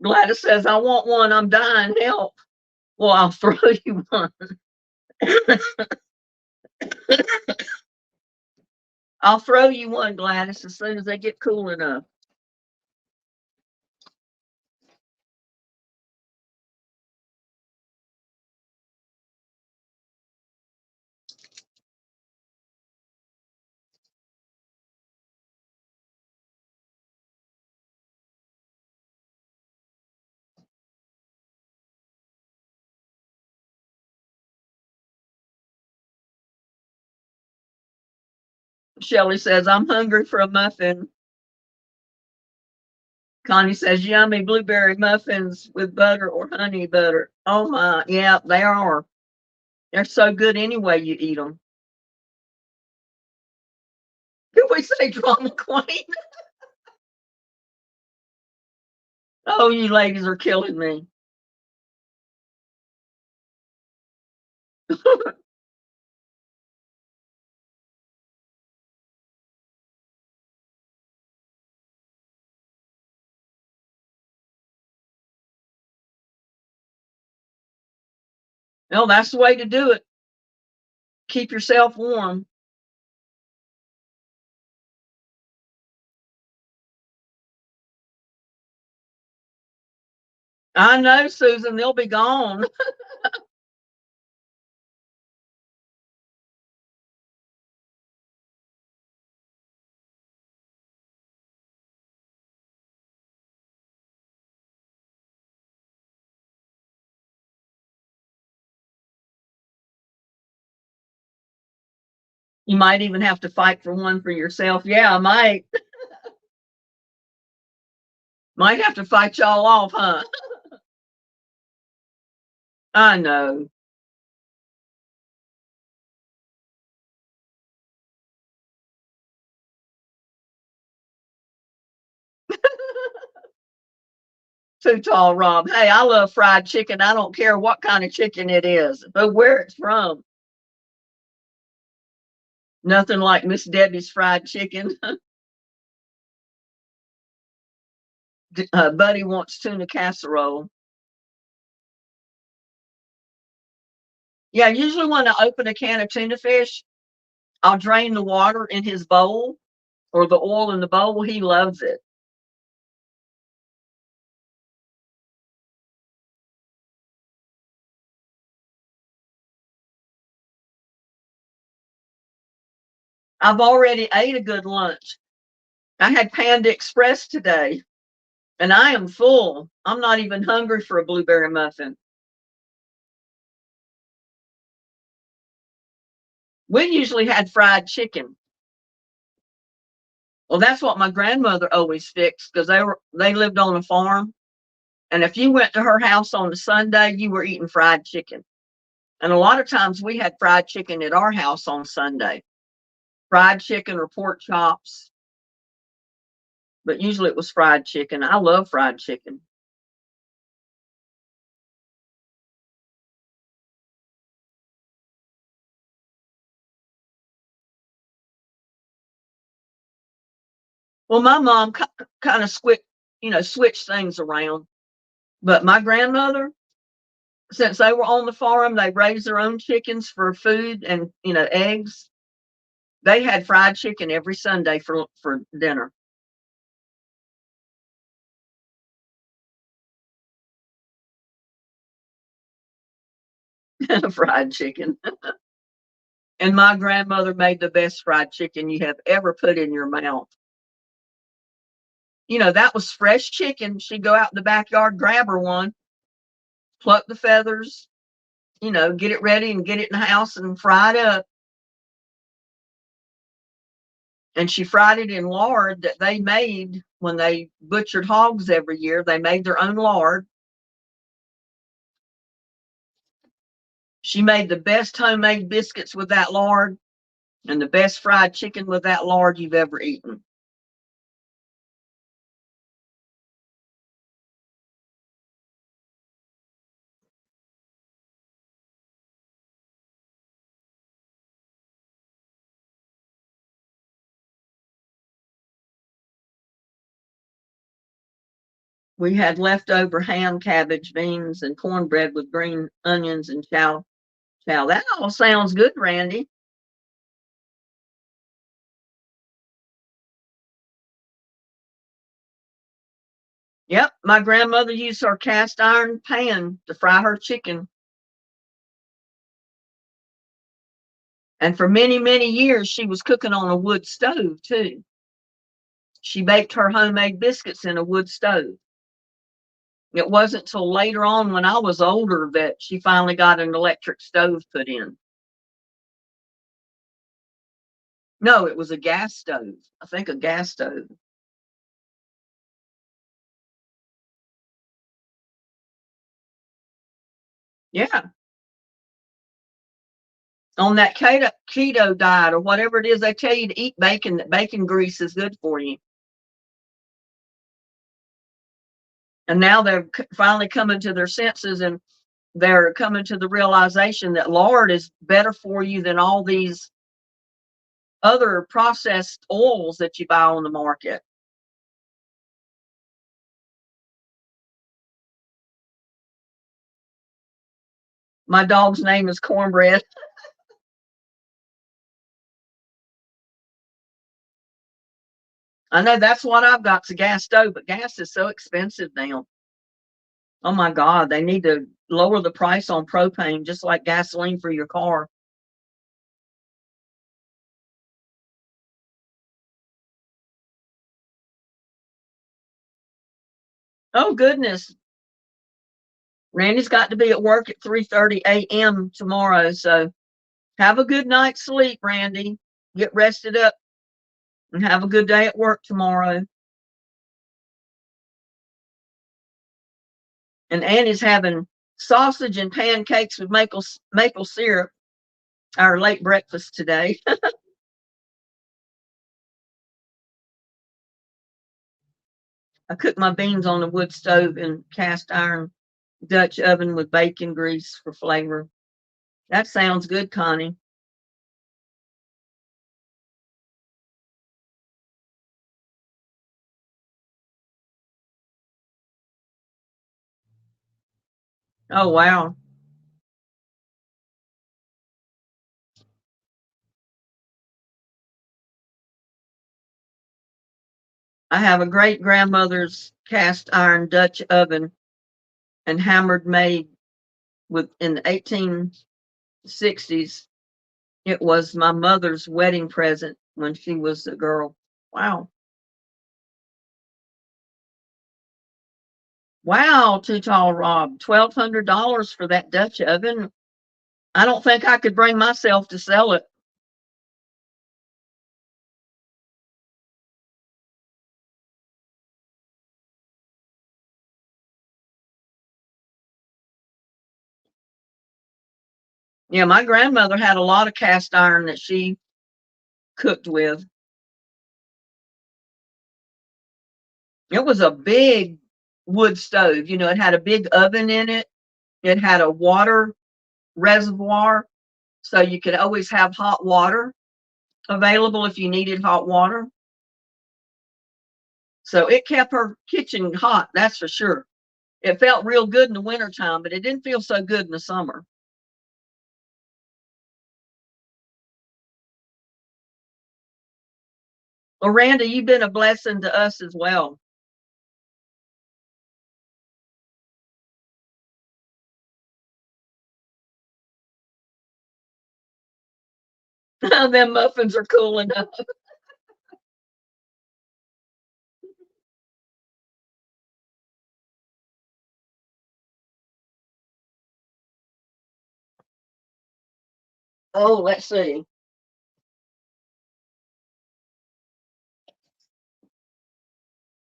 Gladys says, I want one. I'm dying. Help. Well, I'll throw you one. I'll throw you one, Gladys, as soon as they get cool enough. Shelley says, I'm hungry for a muffin. Connie says, yummy blueberry muffins with butter or honey butter. Oh my, yeah, they are. They're so good anyway you eat them. Did we say drama queen? Oh, you ladies are killing me. No, that's the way to do it. Keep yourself warm. I know, Susan, they'll be gone. You might even have to fight for one for yourself. Yeah, I might have to fight y'all off, huh? I know. Too tall, Rob. Hey, I love fried chicken. I don't care what kind of chicken it is, but where it's from. Nothing like Miss Debbie's fried chicken. Buddy wants tuna casserole. Yeah, usually when I open a can of tuna fish, I'll drain the water in his bowl or the oil in the bowl. He loves it. I've already ate a good lunch. I had Panda Express today and I am full. I'm not even hungry for a blueberry muffin. We usually had fried chicken. Well, that's what my grandmother always fixed because they lived on a farm. And if you went to her house on a Sunday, you were eating fried chicken. And a lot of times we had fried chicken at our house on Sunday. Fried chicken or pork chops, but usually it was fried chicken. I love fried chicken. Well, my mom kind of switched things around. But my grandmother, since they were on the farm, they raised their own chickens for food and eggs. They had fried chicken every Sunday for dinner. Fried chicken. And my grandmother made the best fried chicken you have ever put in your mouth. That was fresh chicken. She'd go out in the backyard, grab her one, pluck the feathers, get it ready and get it in the house and fry it up. And she fried it in lard that they made when they butchered hogs every year. They made their own lard. She made the best homemade biscuits with that lard and the best fried chicken with that lard you've ever eaten. We had leftover ham, cabbage, beans, and cornbread with green onions and chow chow. That all sounds good, Randy. Yep, my grandmother used her cast iron pan to fry her chicken. And for many, many years, she was cooking on a wood stove too. She baked her homemade biscuits in a wood stove. It wasn't till later on when I was older that she finally got an electric stove put in. No, it was a gas stove. I think a gas stove. Yeah. On that keto diet or whatever it is, they tell you to eat bacon, that bacon grease is good for you. And now they're finally coming to their senses and they're coming to the realization that lard is better for you than all these other processed oils that you buy on the market. My dog's name is Cornbread. I know that's what I've got's a gas stove, but gas is so expensive now. Oh my God, they need to lower the price on propane just like gasoline for your car. Oh goodness. Randy's got to be at work at 3:30 a.m. tomorrow, so have a good night's sleep, Randy. Get rested up and have a good day at work tomorrow. And Annie's having sausage and pancakes with maple syrup, our late breakfast today. I cooked my beans on the wood stove and cast iron Dutch oven with bacon grease for flavor. That sounds good, Connie. Oh, wow. I have a great grandmother's cast iron Dutch oven and hammered made with in the 1860s. It was my mother's wedding present when she was a girl. Wow. Wow, Too Tall Rob. $1,200 for that Dutch oven. I don't think I could bring myself to sell it. Yeah, my grandmother had a lot of cast iron that she cooked with. It was a big wood stove. It had a big oven in it. It had a water reservoir, so you could always have hot water available if you needed hot water. So it kept her kitchen hot, that's for sure. It felt real good in the wintertime, but it didn't feel so good in the summer. Well, Randy, you've been a blessing to us as well. Them muffins are cool enough. Oh, let's see.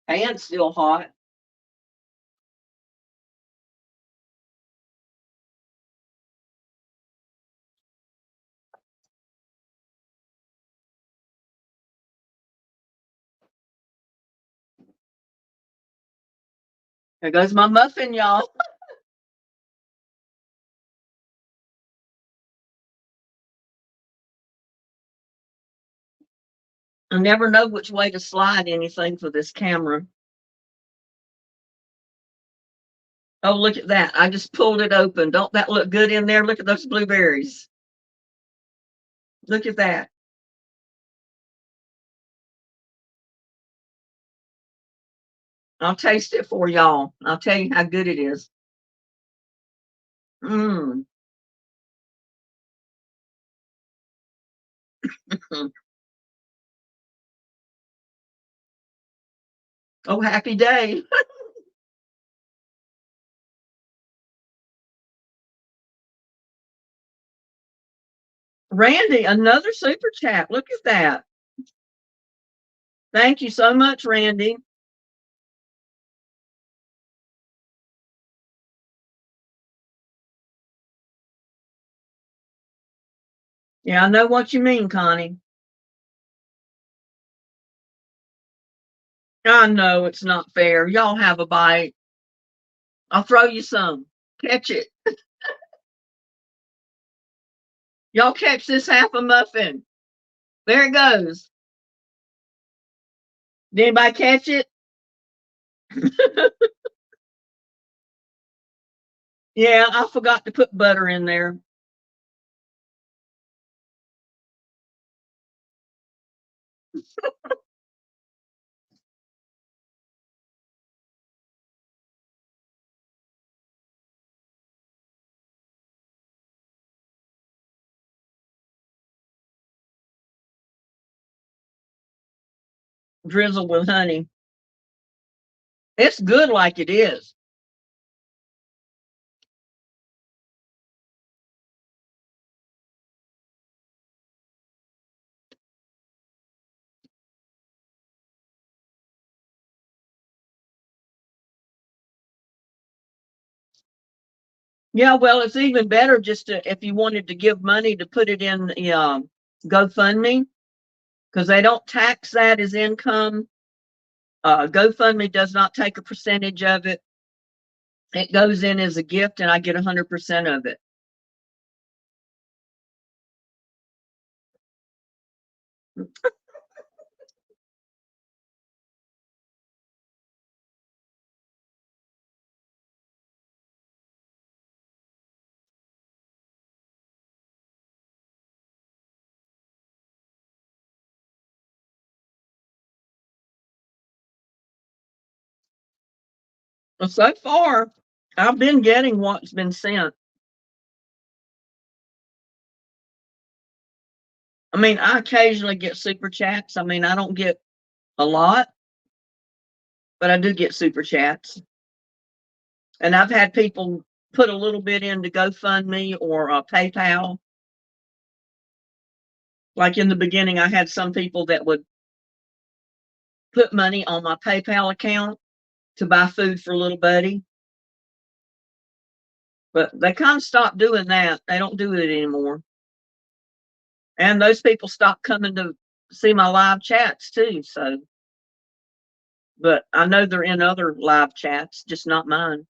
Pan's still hot. There goes my muffin, y'all. I never know which way to slide anything for this camera. Oh, look at that. I just pulled it open. Don't that look good in there? Look at those blueberries. Look at that. I'll taste it for y'all. I'll tell you how good it is. Mmm. Oh, happy day. Randy, another super chat. Look at that. Thank you so much, Randy. Yeah, I know what you mean, Connie. I know it's not fair. Y'all have a bite. I'll throw you some. Catch it. Y'all catch this half a muffin. There it goes. Did anybody catch it? Yeah, I forgot to put butter in there. Drizzle with honey. It's good like it is. Yeah, well, it's even better just to, if you wanted to give money, to put it in the GoFundMe, because they don't tax that as income. GoFundMe does not take a percentage of it. It goes in as a gift, and I get 100% of it. Well, so far, I've been getting what's been sent. I mean, I occasionally get super chats. I mean, I don't get a lot, but I do get super chats. And I've had people put a little bit into GoFundMe or PayPal. Like in the beginning, I had some people that would put money on my PayPal account to buy food for little buddy. But they kind of stopped doing that. They don't do it anymore. And those people stopped coming to see my live chats too. So, but I know they're in other live chats, just not mine.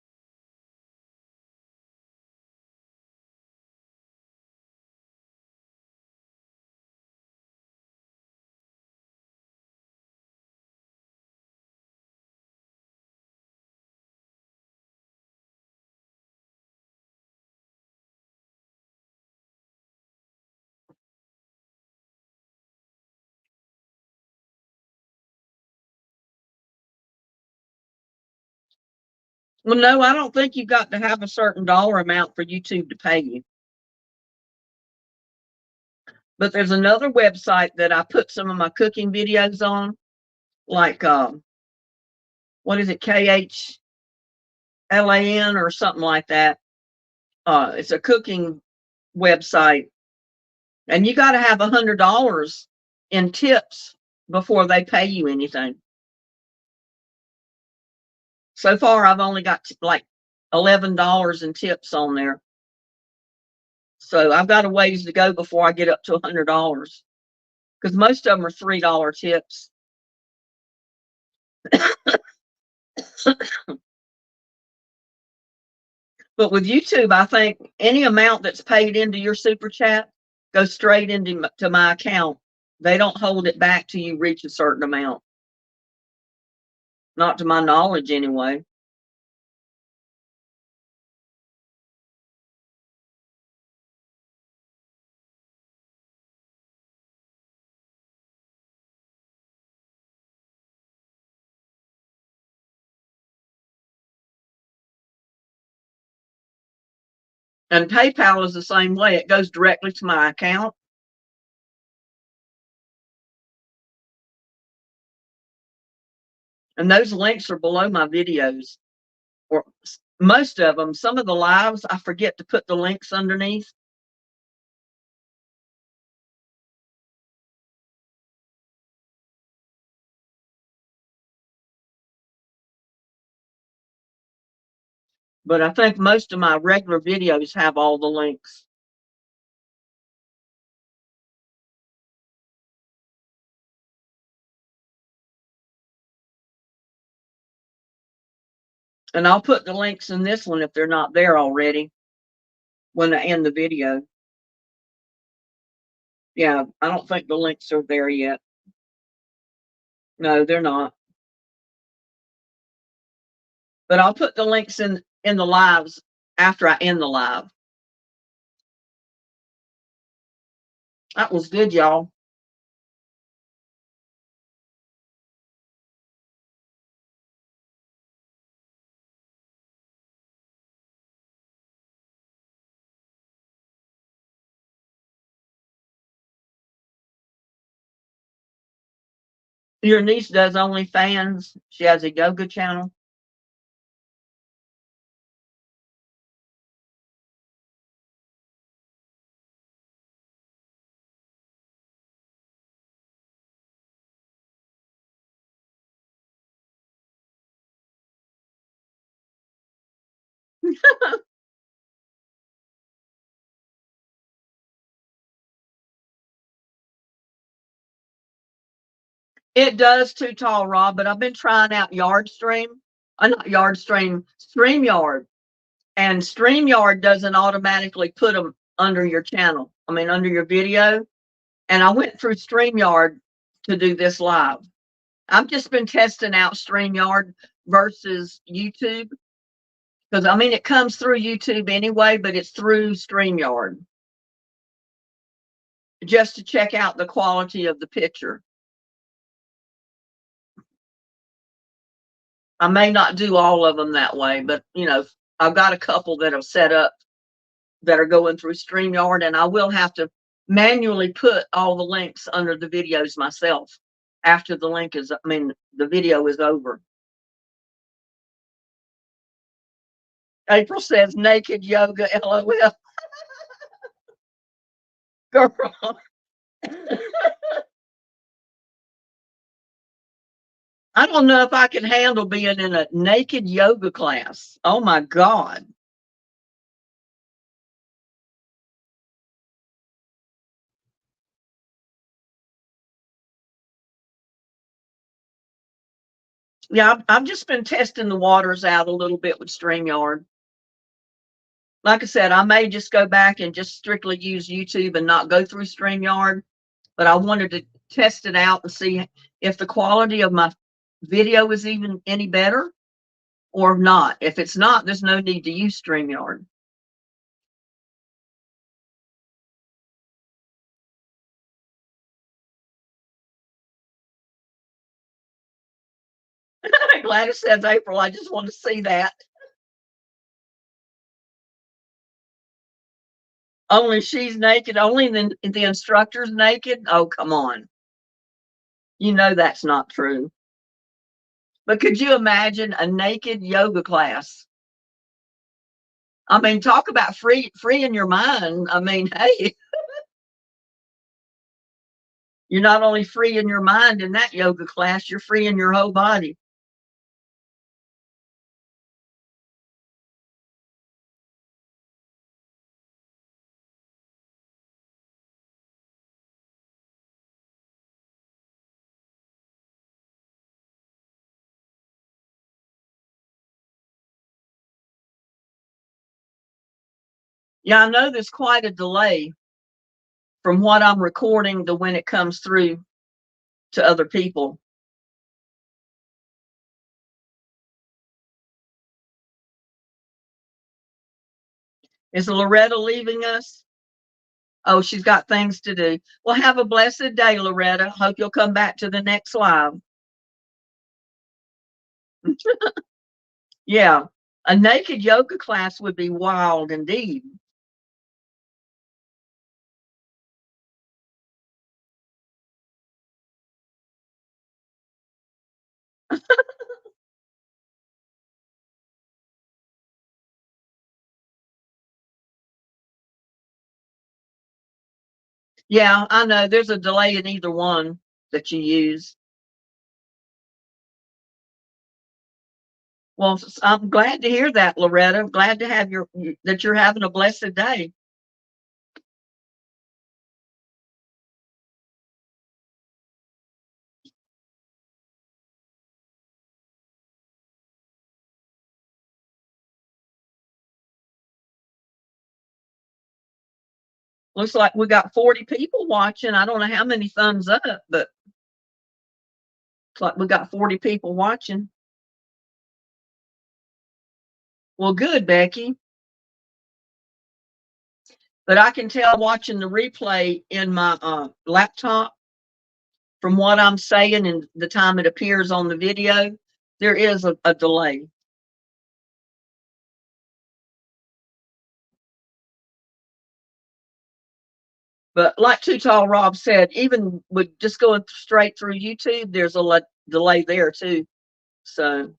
Well, no, I don't think you've got to have a certain dollar amount for YouTube to pay you. But there's another website that I put some of my cooking videos on, like what is it, KHLAN or something like that. It's a cooking website, And you got to have $100 in tips before they pay you anything. So far, I've only got like $11 in tips on there. So I've got a ways to go before I get up to $100 because most of them are $3 tips. But with YouTube, I think any amount that's paid into your super chat goes straight into my account. They don't hold it back till you reach a certain amount. Not to my knowledge, anyway. And PayPal is the same way. It goes directly to my account. And those links are below my videos, or most of them. Some of the lives, I forget to put the links underneath. But I think most of my regular videos have all the links. And I'll put the links in this one if they're not there already when I end the video. Yeah, I don't think the links are there yet. No, they're not. But I'll put the links in the lives after I end the live. That was good, y'all. Your niece does OnlyFans. She has a yoga channel. It does too, tall, Rob, but I've been trying out Yardstream. Not Yardstream, StreamYard. And StreamYard doesn't automatically put them under your channel. I mean, under your video. And I went through StreamYard to do this live. I've just been testing out StreamYard versus YouTube. Because, I mean, it comes through YouTube anyway, but it's through StreamYard. Just to check out the quality of the picture. I may not do all of them that way, but, you know, I've got a couple that have set up that are going through StreamYard, and I will have to manually put all the links under the videos myself after the video is over. April says naked yoga, LOL. Girl. I don't know if I can handle being in a naked yoga class. Oh my God. Yeah, I've just been testing the waters out a little bit with StreamYard. Like I said, I may just go back and just strictly use YouTube and not go through StreamYard, but I wanted to test it out and see if the quality of my video is even any better or not. If it's not, there's no need to use StreamYard. Gladys says, April, I just want to see that. Only she's naked, only the instructor's naked. Oh, come on. You know that's not true. But could you imagine a naked yoga class? I mean, talk about freeing your mind. I mean, hey, You're not only free in your mind in that yoga class, you're free in your whole body. Yeah, I know there's quite a delay from what I'm recording to when it comes through to other people. Is Loretta leaving us? Oh, she's got things to do. Well, have a blessed day, Loretta. Hope you'll come back to the next live. Yeah, a naked yoga class would be wild indeed. Yeah, I know. There's a delay in either one that you use. Well, I'm glad to hear that, Loretta. I'm glad to have that you're having a blessed day. Looks like we got 40 people watching. I don't know how many thumbs up, but looks like we got 40 people watching. Well, good, Becky. But I can tell watching the replay in my laptop from what I'm saying and the time it appears on the video, there is a delay. But like Too Tall Rob said, even with just going straight through YouTube, there's a delay there too. So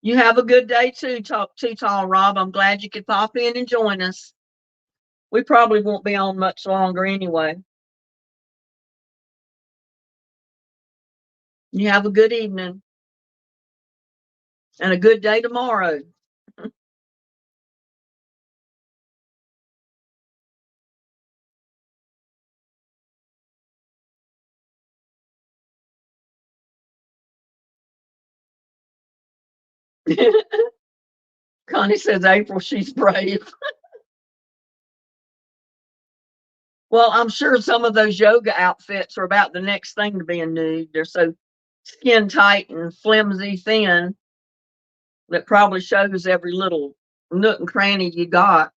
you have a good day too, Too Tall Rob. I'm glad you could pop in and join us. We probably won't be on much longer anyway. You have a good evening and a good day tomorrow. Connie says, April, she's brave. Well, I'm sure some of those yoga outfits are about the next thing to being nude. They're so skin tight and flimsy thin that probably shows every little nook and cranny you got.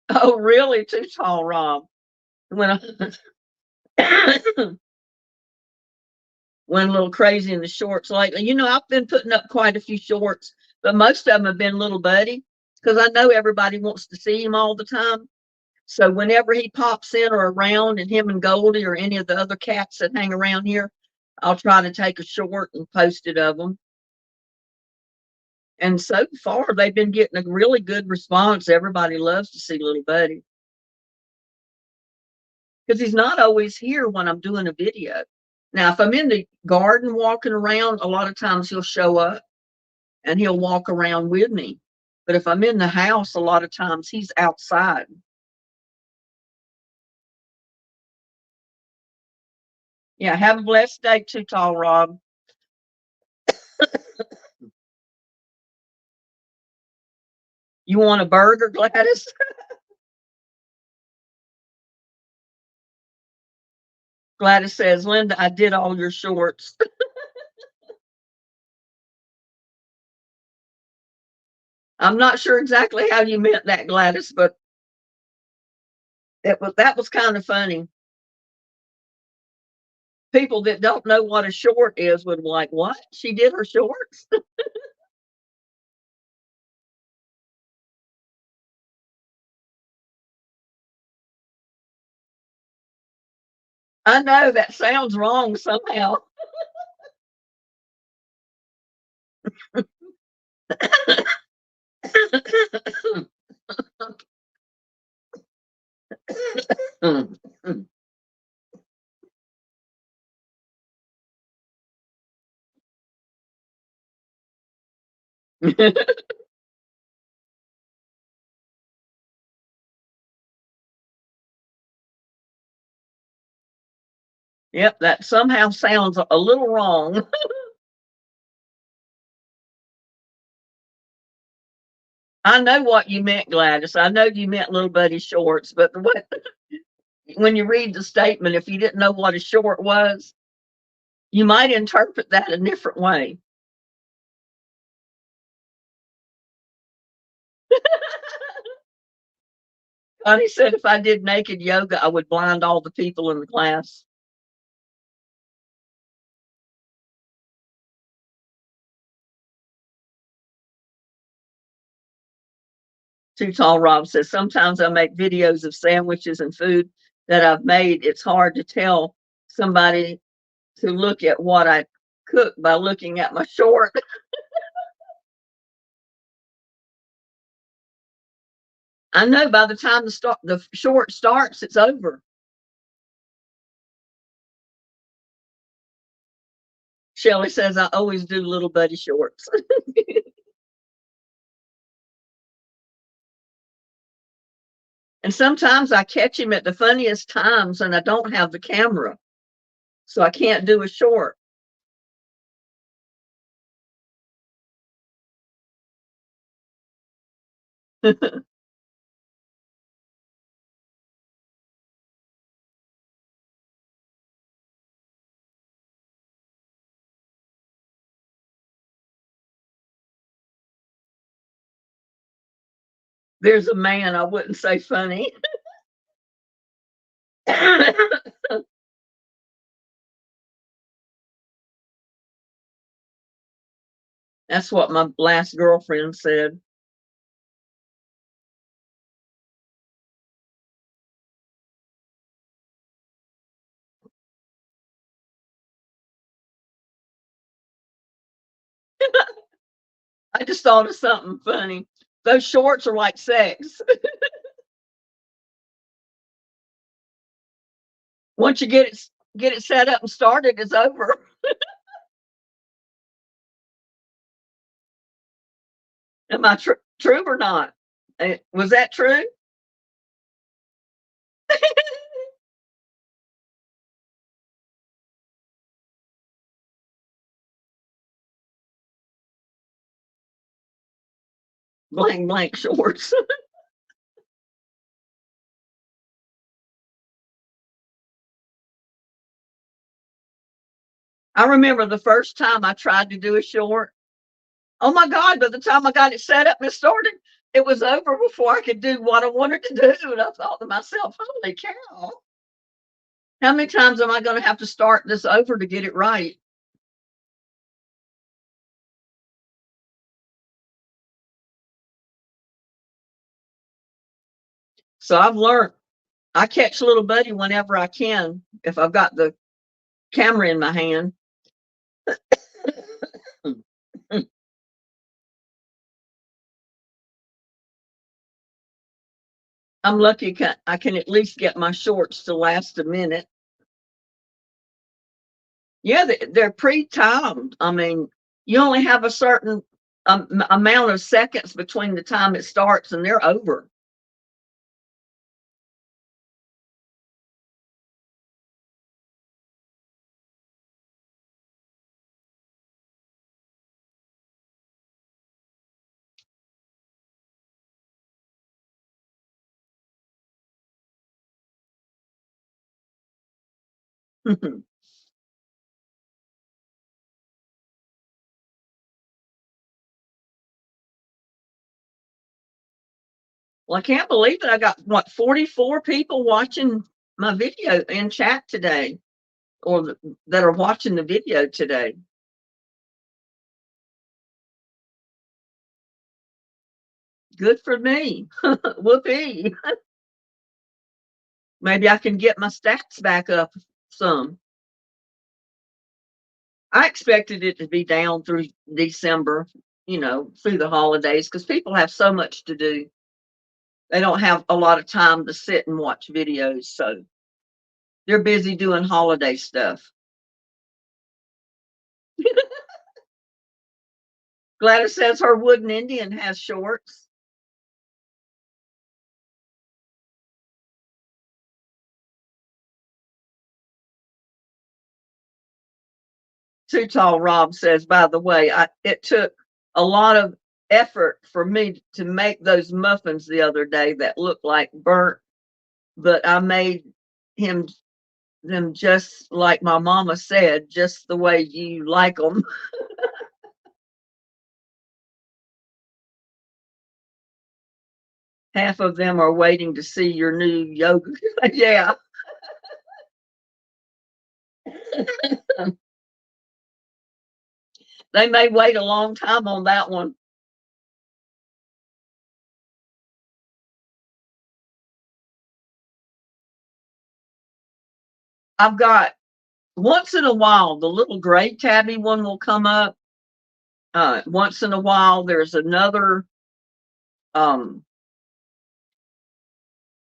Oh, really? Too tall, Rob. When I went a little crazy in the shorts lately. You know, I've been putting up quite a few shorts, but most of them have been little Buddy because I know everybody wants to see him all the time. So whenever he pops in or around, and him and Goldie or any of the other cats that hang around here, I'll try to take a short and post it of them. And so far, they've been getting a really good response. Everybody loves to see little Buddy because he's not always here when I'm doing a video. Now, if I'm in the garden walking around, a lot of times he'll show up and he'll walk around with me. But if I'm in the house, a lot of times he's outside. Yeah, have a blessed day, Too Tall Rob. You want a burger, Gladys? Gladys says, Linda, I did all your shorts. I'm not sure exactly how you meant that, Gladys, but that was kind of funny. People that don't know what a short is would be like, what? She did her shorts? I know that sounds wrong somehow. Yep, that somehow sounds a little wrong. I know what you meant, Gladys. I know you meant little buddy shorts, but what when you read the statement, if you didn't know what a short was, you might interpret that a different way. Connie said if I did naked yoga, I would blind all the people in the class. Too Tall Rob says sometimes I make videos of sandwiches and food that I've made. It's hard to tell somebody to look at what I cook by looking at my short. I know by the time the short starts, it's over. Shelley says I always do little buddy shorts. And sometimes I catch him at the funniest times and I don't have the camera. So I can't do a short. There's a man, I wouldn't say funny. That's what my last girlfriend said. I just thought of something funny. Those shorts are like sex. Once you get it set up and started, it's over. Am I true or not? Was that true? Blank blank shorts. I remember the first time I tried to do a short. Oh my God, by the time I got it set up and started, it was over before I could do what I wanted to do. And I thought to myself, holy cow, how many times am I going to have to start this over to get it right? So I've learned I catch little buddy whenever I can if I've got the camera in my hand. I'm lucky I can at least get my shorts to last a minute. Yeah, they're pre-timed. I mean, you only have a certain amount of seconds between the time it starts and they're over. Well, I can't believe that I got what 44 people watching my video in chat today, or that are watching the video today. Good for me. Whoopee. Maybe I can get my stats back up some. I expected it to be down through December, through the holidays, because people have so much to do. They don't have a lot of time to sit and watch videos, so they're busy doing holiday stuff. Gladys says her wooden Indian has shorts. Too Tall Rob says, by the way, it took a lot of effort for me to make those muffins the other day that looked like burnt, but I made him them just like my mama said, just the way you like them. Half of them are waiting to see your new yoga. Yeah. They may wait a long time on that one. I've got once in a while the little gray tabby one will come up. Once in a while there's another um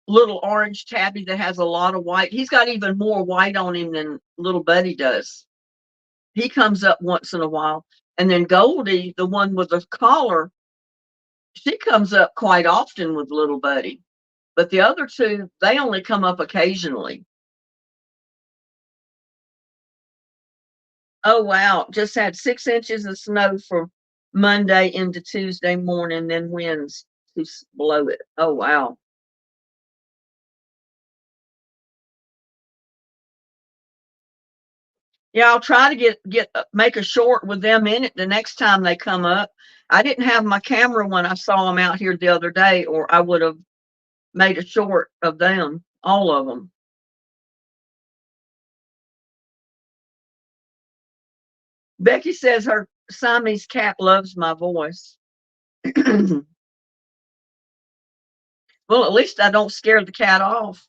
little orange tabby that has a lot of white. He's got even more white on him than little Buddy does. He comes up once in a while. And then Goldie, the one with the collar, she comes up quite often with little Buddy. But the other two, they only come up occasionally. Oh, wow. Just had 6 inches of snow from Monday into Tuesday morning, then winds to blow it. Oh, wow. Yeah, I'll try to make a short with them in it the next time they come up. I didn't have my camera when I saw them out here the other day, or I would have made a short of them, all of them. Becky says her Siamese cat loves my voice. Well, at least I don't scare the cat off.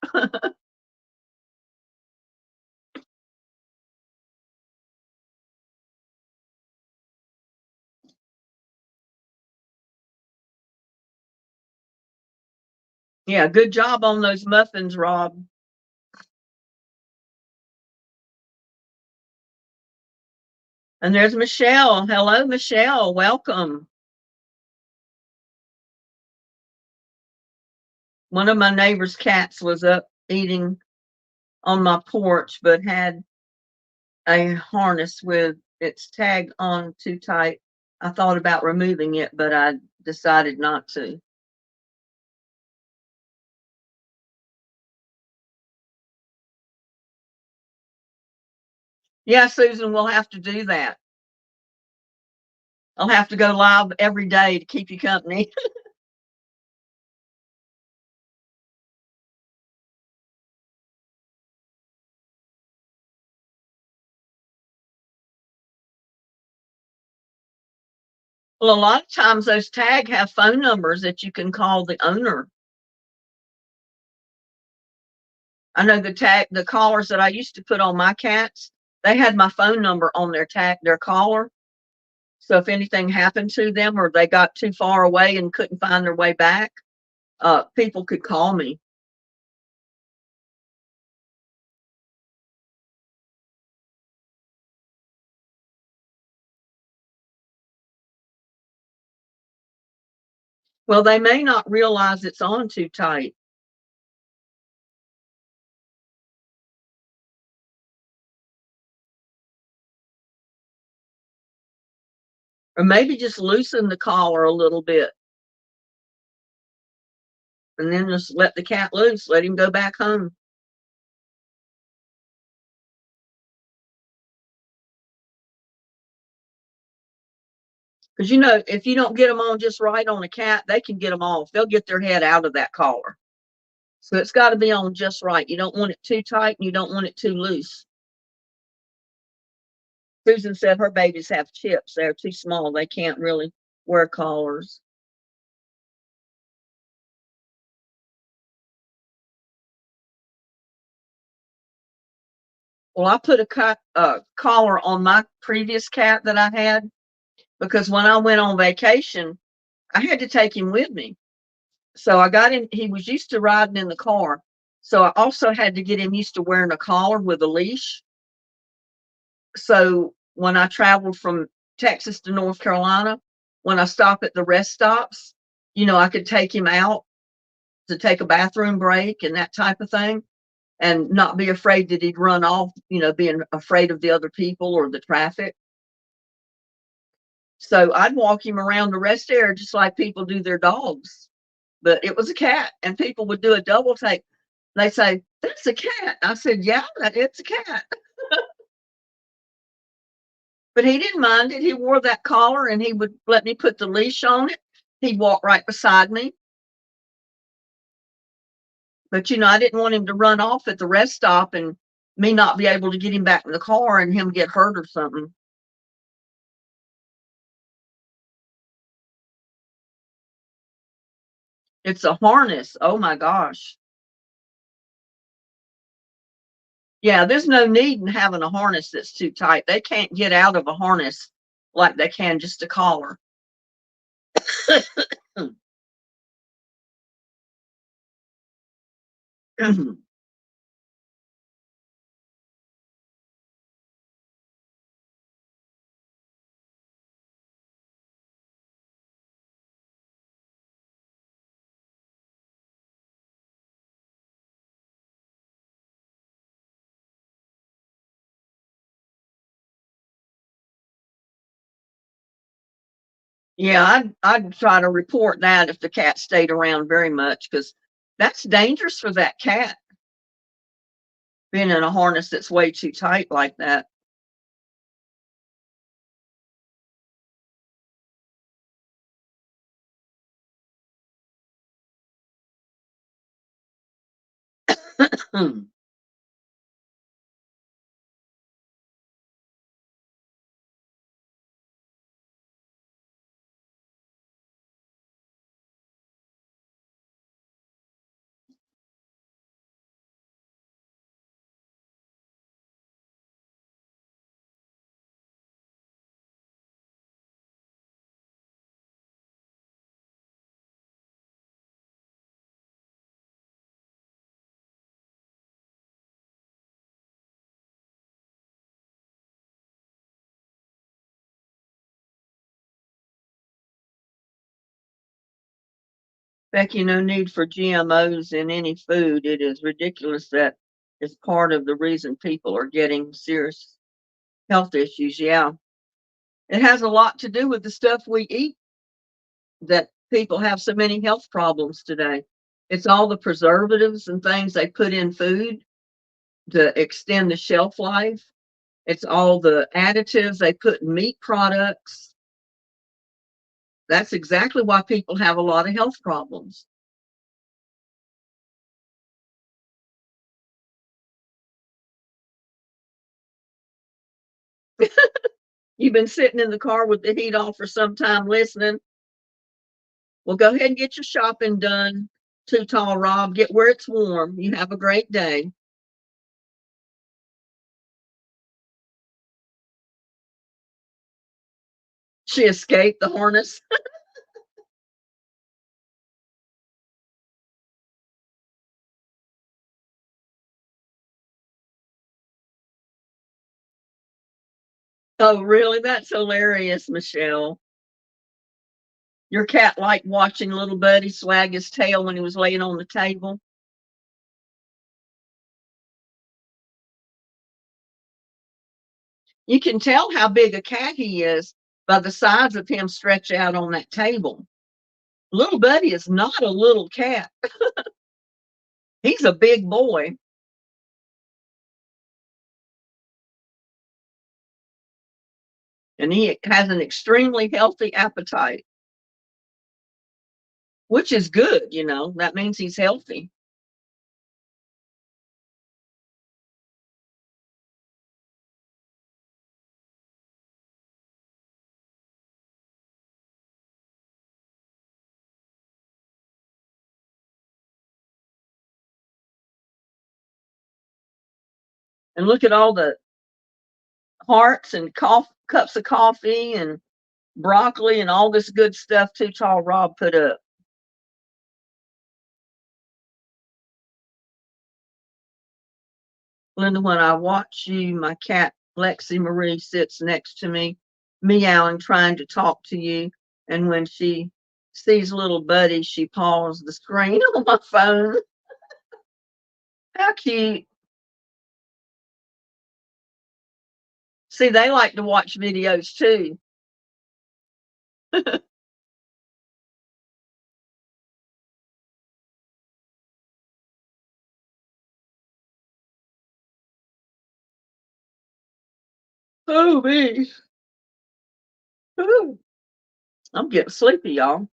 Yeah, good job on those muffins, Rob. And there's Michelle. Hello, Michelle. Welcome. One of my neighbor's cats was up eating on my porch, but had a harness with its tag on too tight. I thought about removing it, but I decided not to. Yeah, Susan, we'll have to do that. I'll have to go live every day to keep you company. Well, a lot of times those tags have phone numbers that you can call the owner. I know the collars that I used to put on my cats, they had my phone number on their collar. So if anything happened to them or they got too far away and couldn't find their way back, people could call me. Well, they may not realize it's on too tight. Or maybe just loosen the collar a little bit and then just let the cat loose, let him go back home. Because if you don't get them on just right on a cat, they can get them off. They'll get their head out of that collar. So it's got to be on just right. You don't want it too tight and you don't want it too loose. Susan said her babies have chips. They're too small. They can't really wear collars. Well, I put a collar on my previous cat that I had because when I went on vacation, I had to take him with me. So I got him, he was used to riding in the car. So I also had to get him used to wearing a collar with a leash. So when I traveled from Texas to North Carolina, when I stop at the rest stops, I could take him out to take a bathroom break and that type of thing and not be afraid that he'd run off, being afraid of the other people or the traffic. So I'd walk him around the rest area just like people do their dogs. But it was a cat, and people would do a double take. They say, "That's a cat." I said, "Yeah, it's a cat." But he didn't mind it. He wore that collar and he would let me put the leash on it. He'd walk right beside me. But I didn't want him to run off at the rest stop and me not be able to get him back in the car and him get hurt or something. It's a harness. Oh my gosh. Yeah, there's no need in having a harness that's too tight. They can't get out of a harness like they can just a collar. Yeah, I'd try to report that if the cat stayed around very much because that's dangerous for that cat being in a harness that's way too tight like that. Becky, no need for GMOs in any food. It is ridiculous that it's part of the reason people are getting serious health issues. Yeah, it has a lot to do with the stuff we eat that people have so many health problems today. It's all the preservatives and things they put in food to extend the shelf life. It's all the additives they put in meat products. That's exactly why people have a lot of health problems. You've been sitting in the car with the heat on for some time listening. Well, go ahead and get your shopping done. Too tall, Rob. Get where it's warm. You have a great day. She escaped the harness. Oh, really? That's hilarious, Michelle. Your cat liked watching little Buddy swag his tail when he was laying on the table. You can tell how big a cat he is by the size of him stretched out on that table. Little Buddy is not a little cat. He's a big boy, and he has an extremely healthy appetite, which is good. That means he's healthy. And look at all the hearts and cups of coffee and broccoli and all this good stuff Too Tall Rob put up. Linda, when I watch you, my cat Lexi Marie sits next to me, meowing, trying to talk to you. And when she sees little Buddy, she paws the screen on my phone. How cute. See, they like to watch videos too. Oh, me. Ooh, I'm getting sleepy, y'all.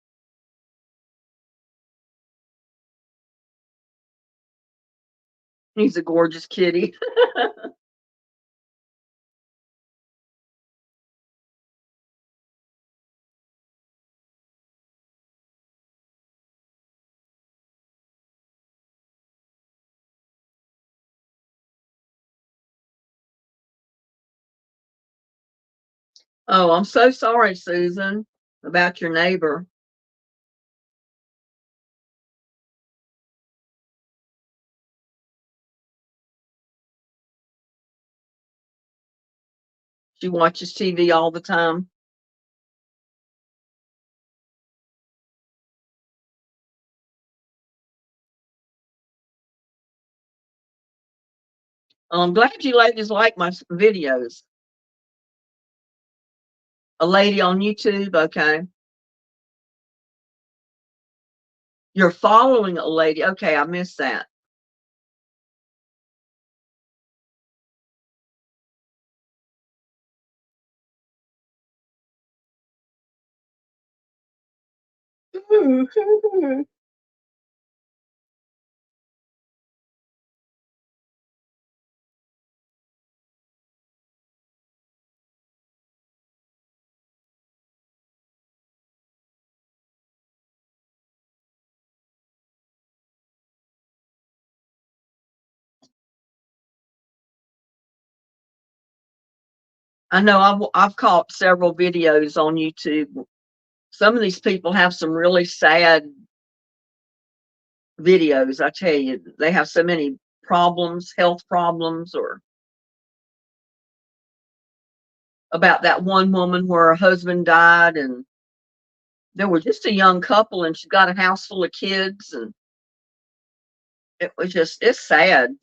He's a gorgeous kitty. Oh, I'm so sorry, Susan, about your neighbor. She watches TV all the time. I'm glad you ladies like my videos. A lady on YouTube, okay. You're following a lady. Okay, I missed that. I know I've caught several videos on YouTube. Some of these people have some really sad videos. I tell you, they have so many problems, health problems, or about that one woman where her husband died and they were just a young couple and she got a house full of kids and it was just it's sad.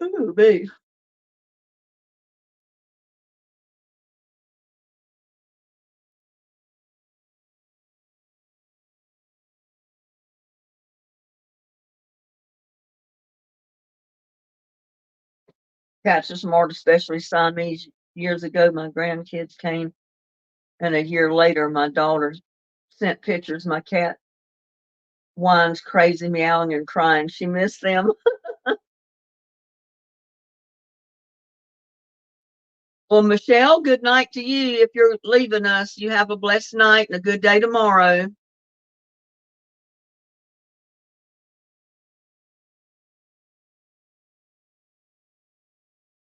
Ooh, boo. Cats are smart, especially Siamese. Years ago, my grandkids came, and a year later, my daughter sent pictures. My cat whines crazy, meowing and crying. She missed them. Well, Michelle, good night to you. If you're leaving us, you have a blessed night and a good day tomorrow.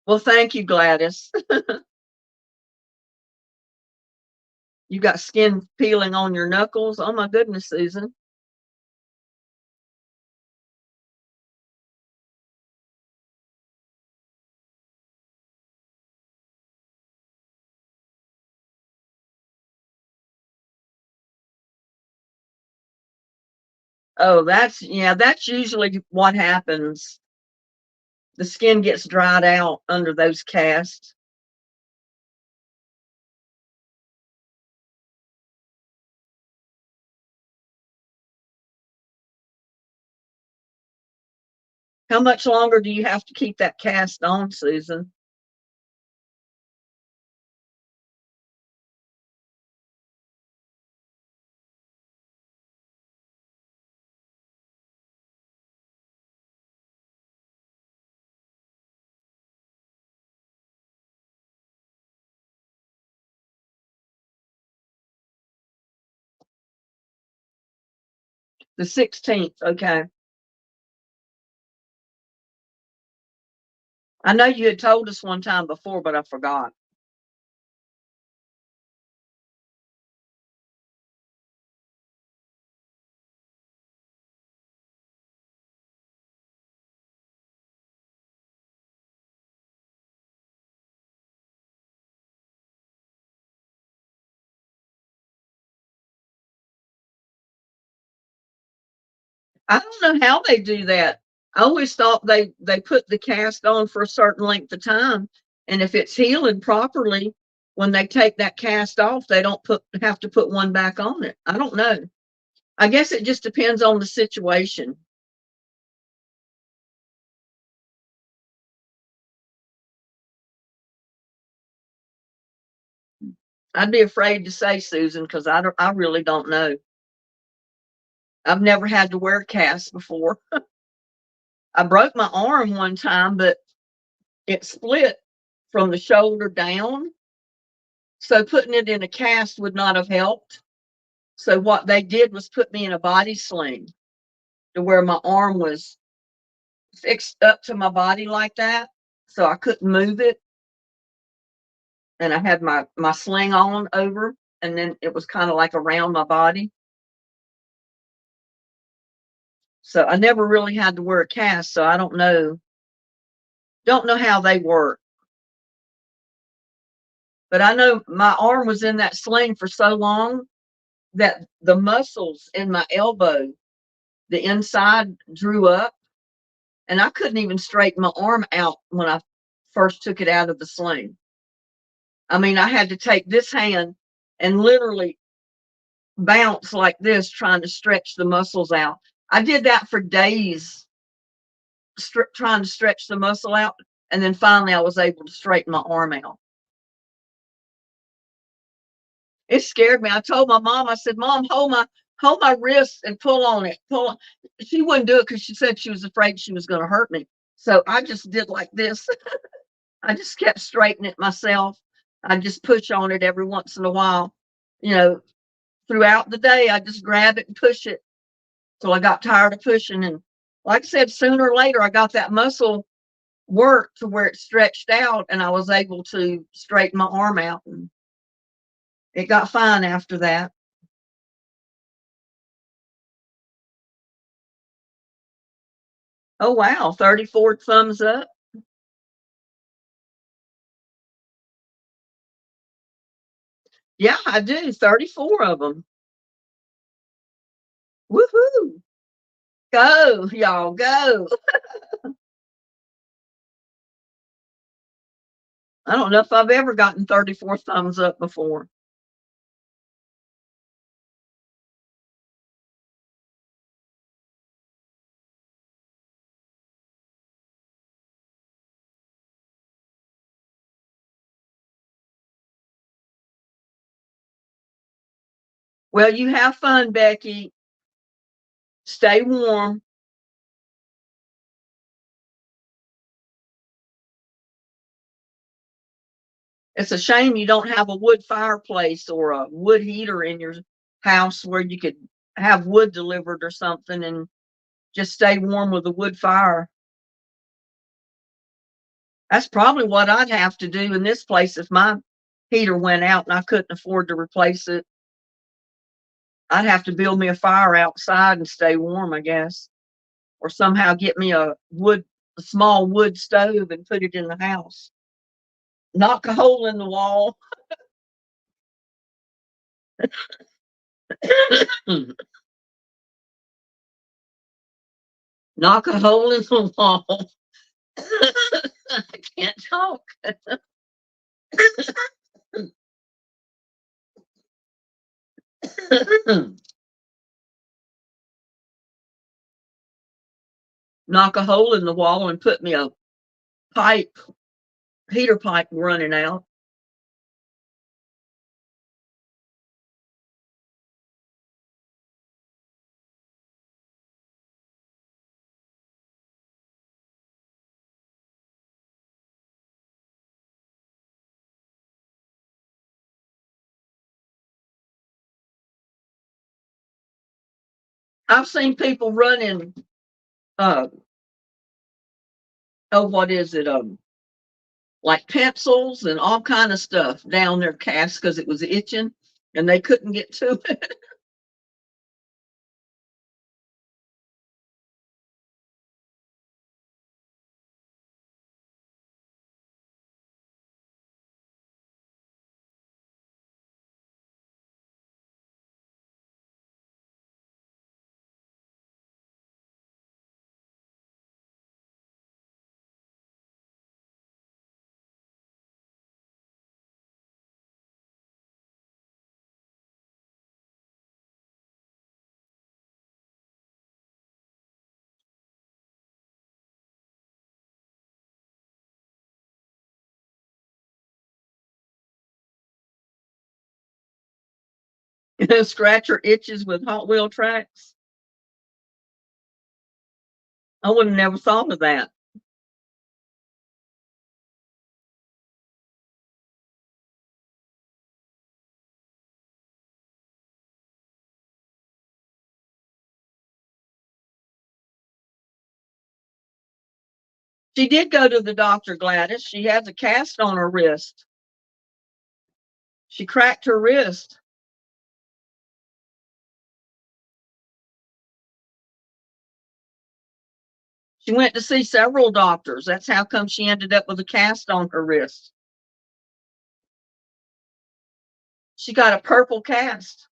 Well, thank you, Gladys. You got skin peeling on your knuckles. Oh my goodness, Susan. Oh, that's usually what happens. The skin gets dried out under those casts. How much longer do you have to keep that cast on, Susan? The 16th. Okay. I know you had told us one time before, but I forgot. I don't know how they do that. I always thought they put the cast on for a certain length of time, and if it's healing properly, when they take that cast off, they don't put have to put one back on it. I don't know. I guess it just depends on the situation. I'd be afraid to say, Susan, because I really don't know. I've never had to wear a cast before. I broke my arm one time, but it split from the shoulder down. So putting it in a cast would not have helped. So what they did was put me in a body sling to where my arm was fixed up to my body like that. So I couldn't move it. And I had my sling on over, and then it was kind of like around my body. So I never really had to wear a cast. So I don't know how they work. But I know my arm was in that sling for so long that the muscles in my elbow, the inside drew up, and I couldn't even straighten my arm out when I first took it out of the sling. I mean, I had to take this hand and literally bounce like this, trying to stretch the muscles out. I did that for days, trying to stretch the muscle out. And then finally, I was able to straighten my arm out. It scared me. I told my mom, I said, Mom, hold my wrist and pull on it. Pull on. She wouldn't do it because she said she was afraid she was going to hurt me. So I just did like this. I just kept straightening it myself. I just push on it every once in a while. You know, throughout the day, I just grab it and push it till I got tired of pushing. And like I said, sooner or later, I got that muscle work to where it stretched out and I was able to straighten my arm out. And it got fine after that. Oh, wow. 34 thumbs up. Yeah, I do. 34 of them. Woohoo. Go, y'all, go. I don't know if I've ever gotten 34 thumbs up before. Well, you have fun, Becky. Stay warm. It's a shame you don't have a wood fireplace or a wood heater in your house where you could have wood delivered or something and just stay warm with a wood fire. That's probably what I'd have to do in this place if my heater went out and I couldn't afford to replace it. I'd have to build me a fire outside and stay warm, I guess, or somehow get me a small wood stove and put it in the house. Knock a hole in the wall. Knock a hole in the wall. I can't talk. Knock a hole in the wall and put me a pipe, heater pipe running out. I've seen people running, uh, oh, what is it? Like pencils and all kind of stuff down their calves because it was itching and they couldn't get to it. Scratcher itches with Hot Wheel tracks. I would have never thought of that. She did go to the doctor, Gladys. She has a cast on her wrist. She cracked her wrist. She went to see several doctors. That's how come she ended up with a cast on her wrist. She got a purple cast.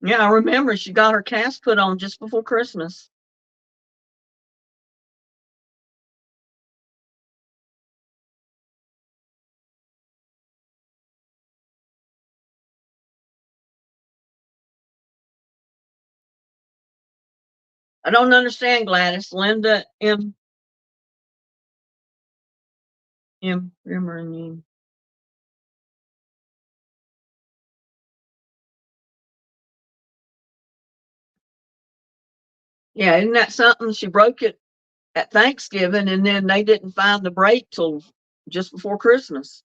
Yeah, I remember she got her cast put on just before Christmas. I don't understand, Gladys. Linda M. Yeah, isn't that something? She broke it at Thanksgiving and then they didn't find the break till just before Christmas.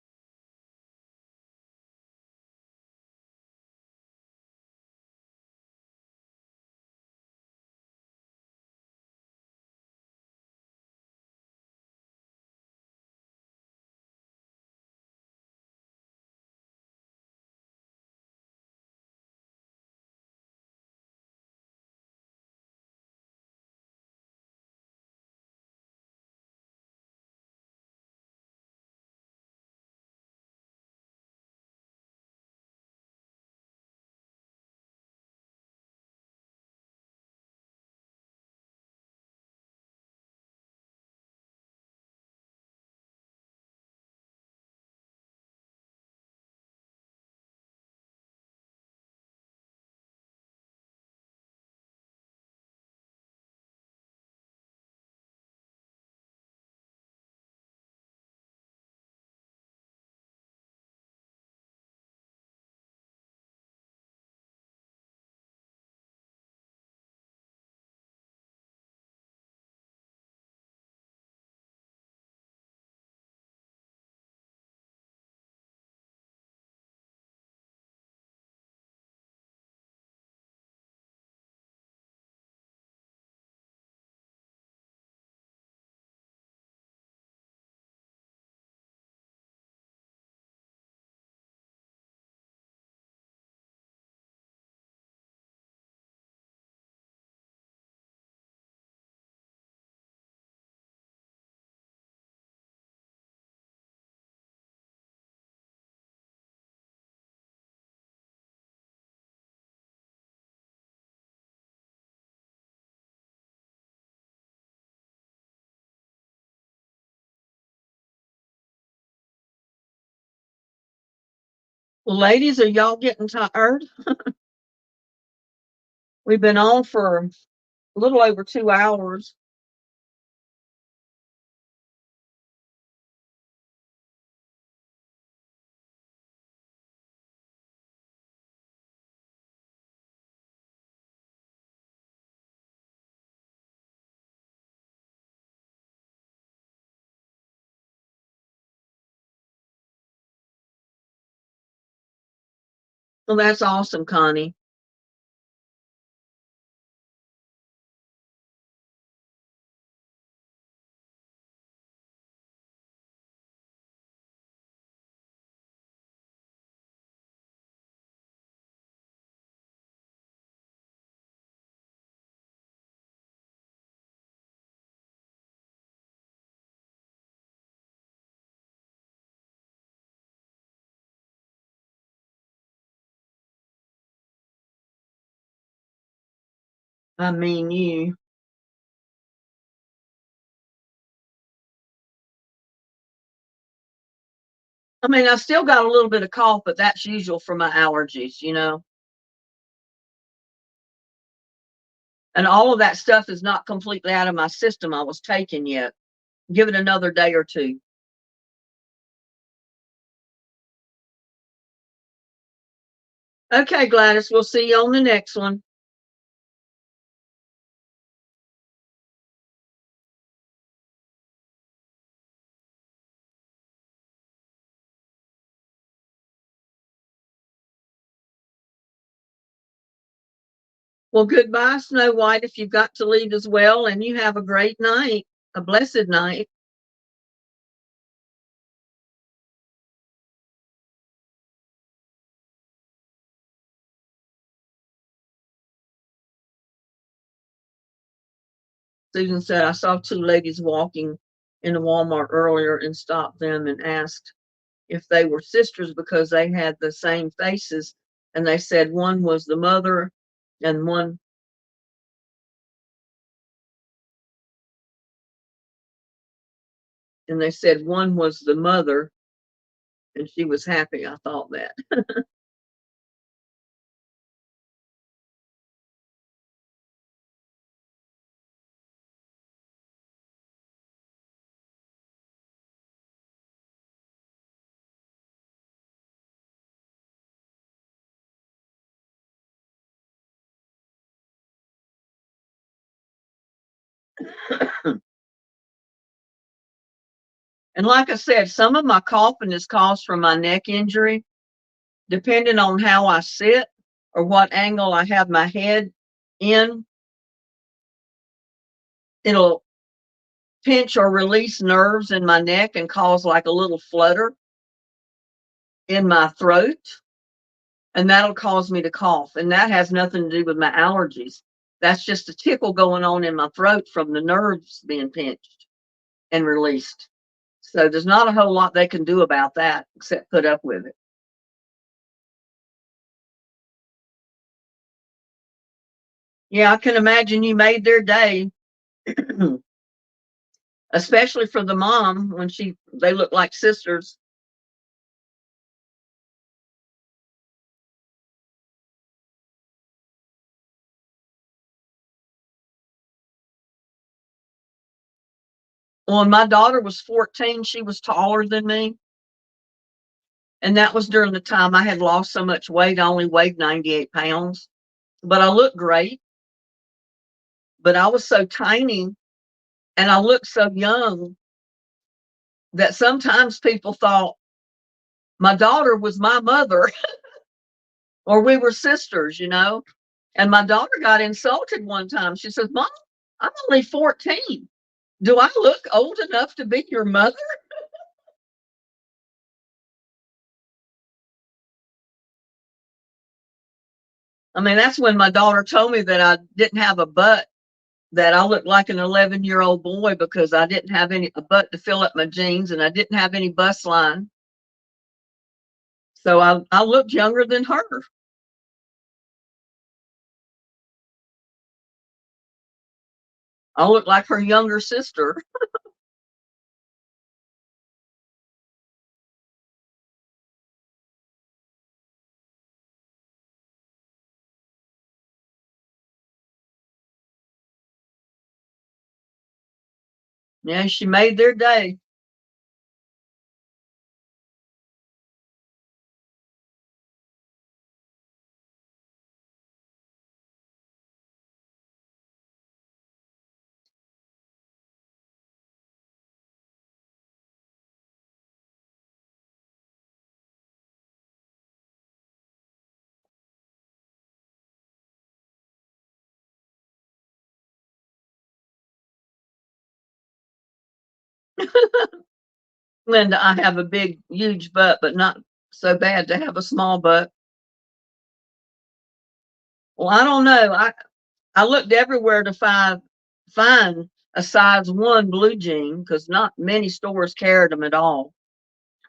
Well, ladies, are y'all getting tired? We've been on for a little over 2 hours. Well, that's awesome, Connie. I mean, you. I mean, I still got a little bit of cough, but that's usual for my allergies, you know. And all of that stuff is not completely out of my system I was taking yet. Give it another day or two. Okay, Gladys, we'll see you on the next one. Well, goodbye, Snow White, if you've got to leave as well, and you have a great night, a blessed night. Susan said, I saw two ladies walking in the Walmart earlier and stopped them and asked if they were sisters because they had the same faces. And they said one was the mother and one, and they said one was the mother, and she was happy. I thought that. And like I said, some of my coughing is caused from my neck injury. Depending on how I sit or what angle I have my head in, it'll pinch or release nerves in my neck and cause like a little flutter in my throat. And that'll cause me to cough. And that has nothing to do with my allergies. That's just a tickle going on in my throat from the nerves being pinched and released. So there's not a whole lot they can do about that except put up with it. Yeah, I can imagine you made their day, especially for the mom when they look like sisters. When my daughter was 14, she was taller than me. And that was during the time I had lost so much weight. I only weighed 98 pounds, but I looked great. But I was so tiny and I looked so young that sometimes people thought my daughter was my mother or we were sisters, you know. And my daughter got insulted one time. She says, Mom, I'm only 14. Do I look old enough to be your mother? I mean, that's when my daughter told me that I didn't have a butt, that I looked like an 11-year-old boy because I didn't have any a butt to fill up my jeans and I didn't have any bust line. So I looked younger than her. I looked like her younger sister. Yeah, she made their day. Linda, I have a big, huge butt, but not so bad to have a small butt. Well, I don't know. I looked everywhere to find a size 1 blue jean because not many stores carried them at all.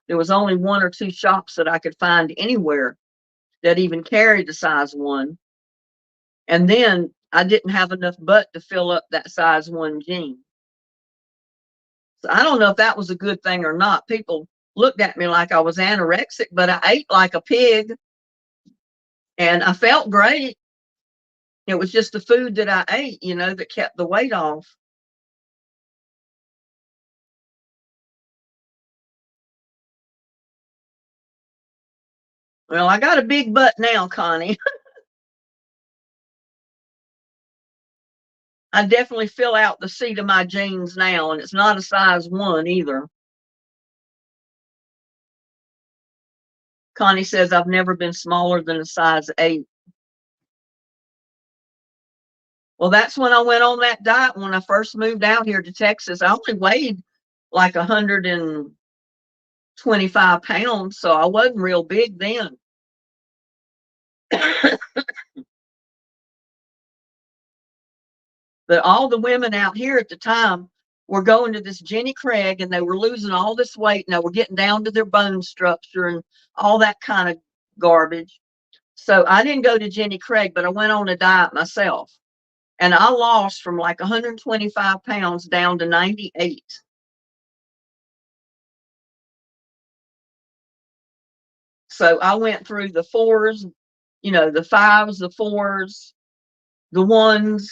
There was only 1 or 2 shops that I could find anywhere that even carried a size 1. And then I didn't have enough butt to fill up that size 1 jean. So I don't know if that was a good thing or not. People looked at me like I was anorexic, but I ate like a pig and I felt great. It was just the food that I ate, that kept the weight off. Well, I got a big butt now, Connie. I definitely fill out the seat of my jeans now, and it's not a size 1 either. Connie says I've never been smaller than a size 8. Well, that's when I went on that diet when I first moved out here to Texas. I only weighed like 125 pounds, so I wasn't real big then. But all the women out here at the time were going to this Jenny Craig and they were losing all this weight and they were getting down to their bone structure and all that kind of garbage. So I didn't go to Jenny Craig, but I went on a diet myself. And I lost from like 125 pounds down to 98. So I went through the 4s, the 5s, the 4s, the 1s,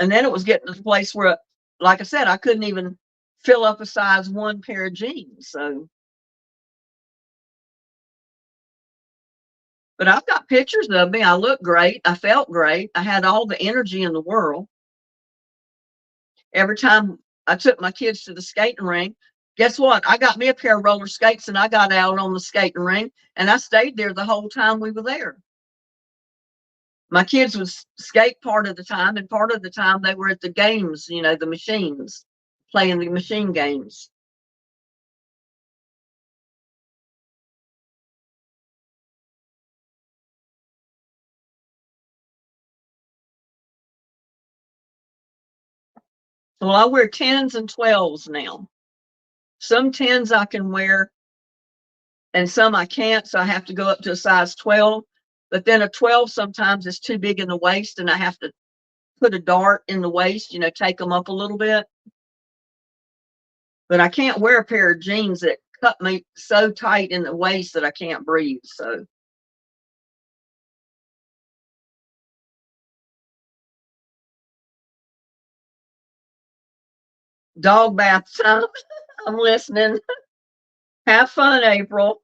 and then it was getting to the place where, like I said, I couldn't even fill up a size 1 pair of jeans. So, but I've got pictures of me. I looked great. I felt great. I had all the energy in the world. Every time I took my kids to the skating rink, guess what? I got me a pair of roller skates and I got out on the skating rink and I stayed there the whole time we were there. My kids would skate part of the time, and part of the time they were at the games, the machines, playing the machine games. Well, I wear 10s and 12s now. Some 10s I can wear and some I can't, so I have to go up to a size 12. But then a 12 sometimes is too big in the waist and I have to put a dart in the waist, take them up a little bit. But I can't wear a pair of jeans that cut me so tight in the waist that I can't breathe. So dog bath time. I'm listening. Have fun, April.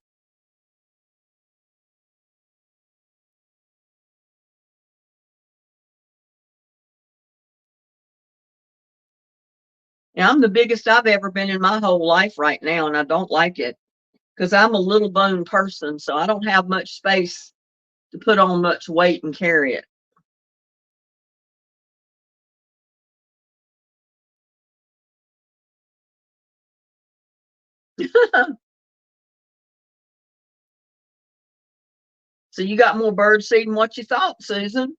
Yeah, I'm the biggest I've ever been in my whole life right now, and I don't like it because I'm a little bone person, so I don't have much space to put on much weight and carry it. So you got more bird seed than what you thought, Susan.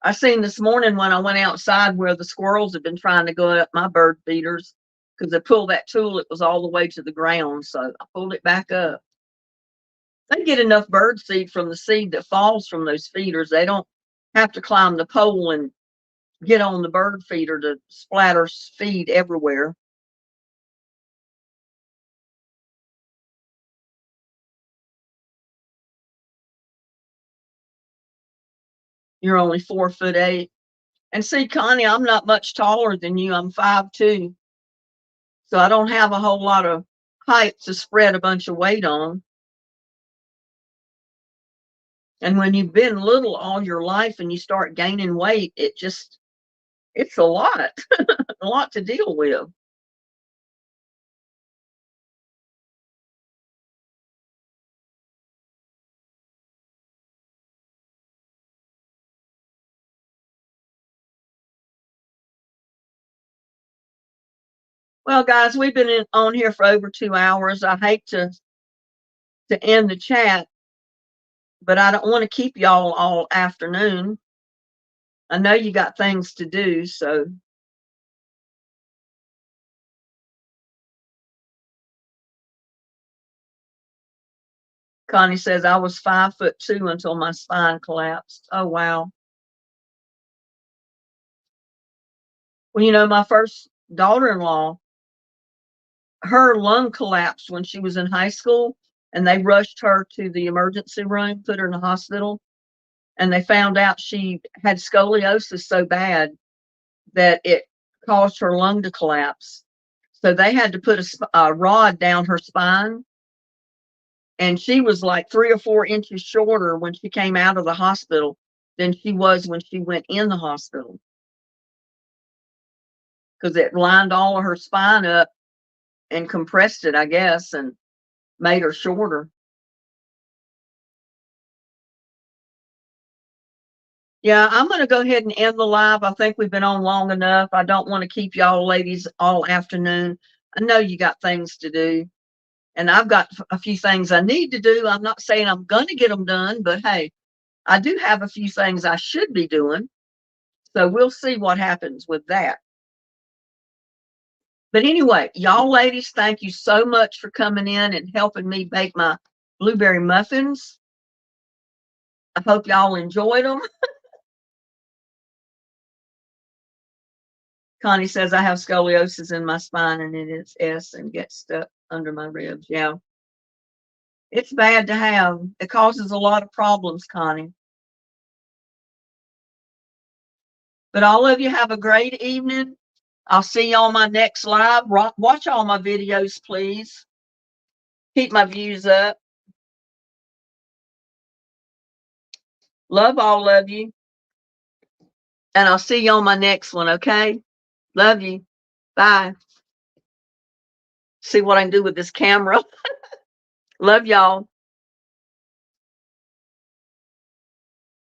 I seen this morning when I went outside where the squirrels had been trying to go up my bird feeders because they pulled that tool, it was all the way to the ground. So I pulled it back up. They get enough bird seed from the seed that falls from those feeders. They don't have to climb the pole and get on the bird feeder to splatter feed everywhere. You're only 4'8". And see, Connie, I'm not much taller than you. I'm 5'2". So I don't have a whole lot of height to spread a bunch of weight on. And when you've been little all your life and you start gaining weight, it's a lot, a lot to deal with. Well, guys, we've been on here for over 2 hours. I hate to end the chat, but I don't want to keep y'all all afternoon. I know you got things to do, so. Connie says, I was 5'2" until my spine collapsed. Oh, wow. Well, you know, my first daughter-in-law, her lung collapsed when she was in high school, and they rushed her to the emergency room, put her in the hospital, and they found out she had scoliosis so bad that it caused her lung to collapse. So they had to put a rod down her spine, and she was like 3 or 4 inches shorter when she came out of the hospital than she was when she went in the hospital, because it lined all of her spine up and compressed it, I guess, and made her shorter. Yeah, I'm going to go ahead and end the live. I think we've been on long enough. I don't want to keep y'all ladies all afternoon. I know you got things to do, and I've got a few things I need to do. I'm not saying I'm going to get them done, but hey, I do have a few things I should be doing. So we'll see what happens with that. But anyway, y'all ladies, thank you so much for coming in and helping me bake my blueberry muffins. I hope y'all enjoyed them. Connie says, I have scoliosis in my spine and it is S and gets stuck under my ribs. Yeah. It's bad to have. It causes a lot of problems, Connie. But all of you have a great evening. I'll see you on my next live. Watch all my videos, please. Keep my views up. Love all of you. And I'll see you on my next one, okay? Love you. Bye. See what I can do with this camera. Love y'all.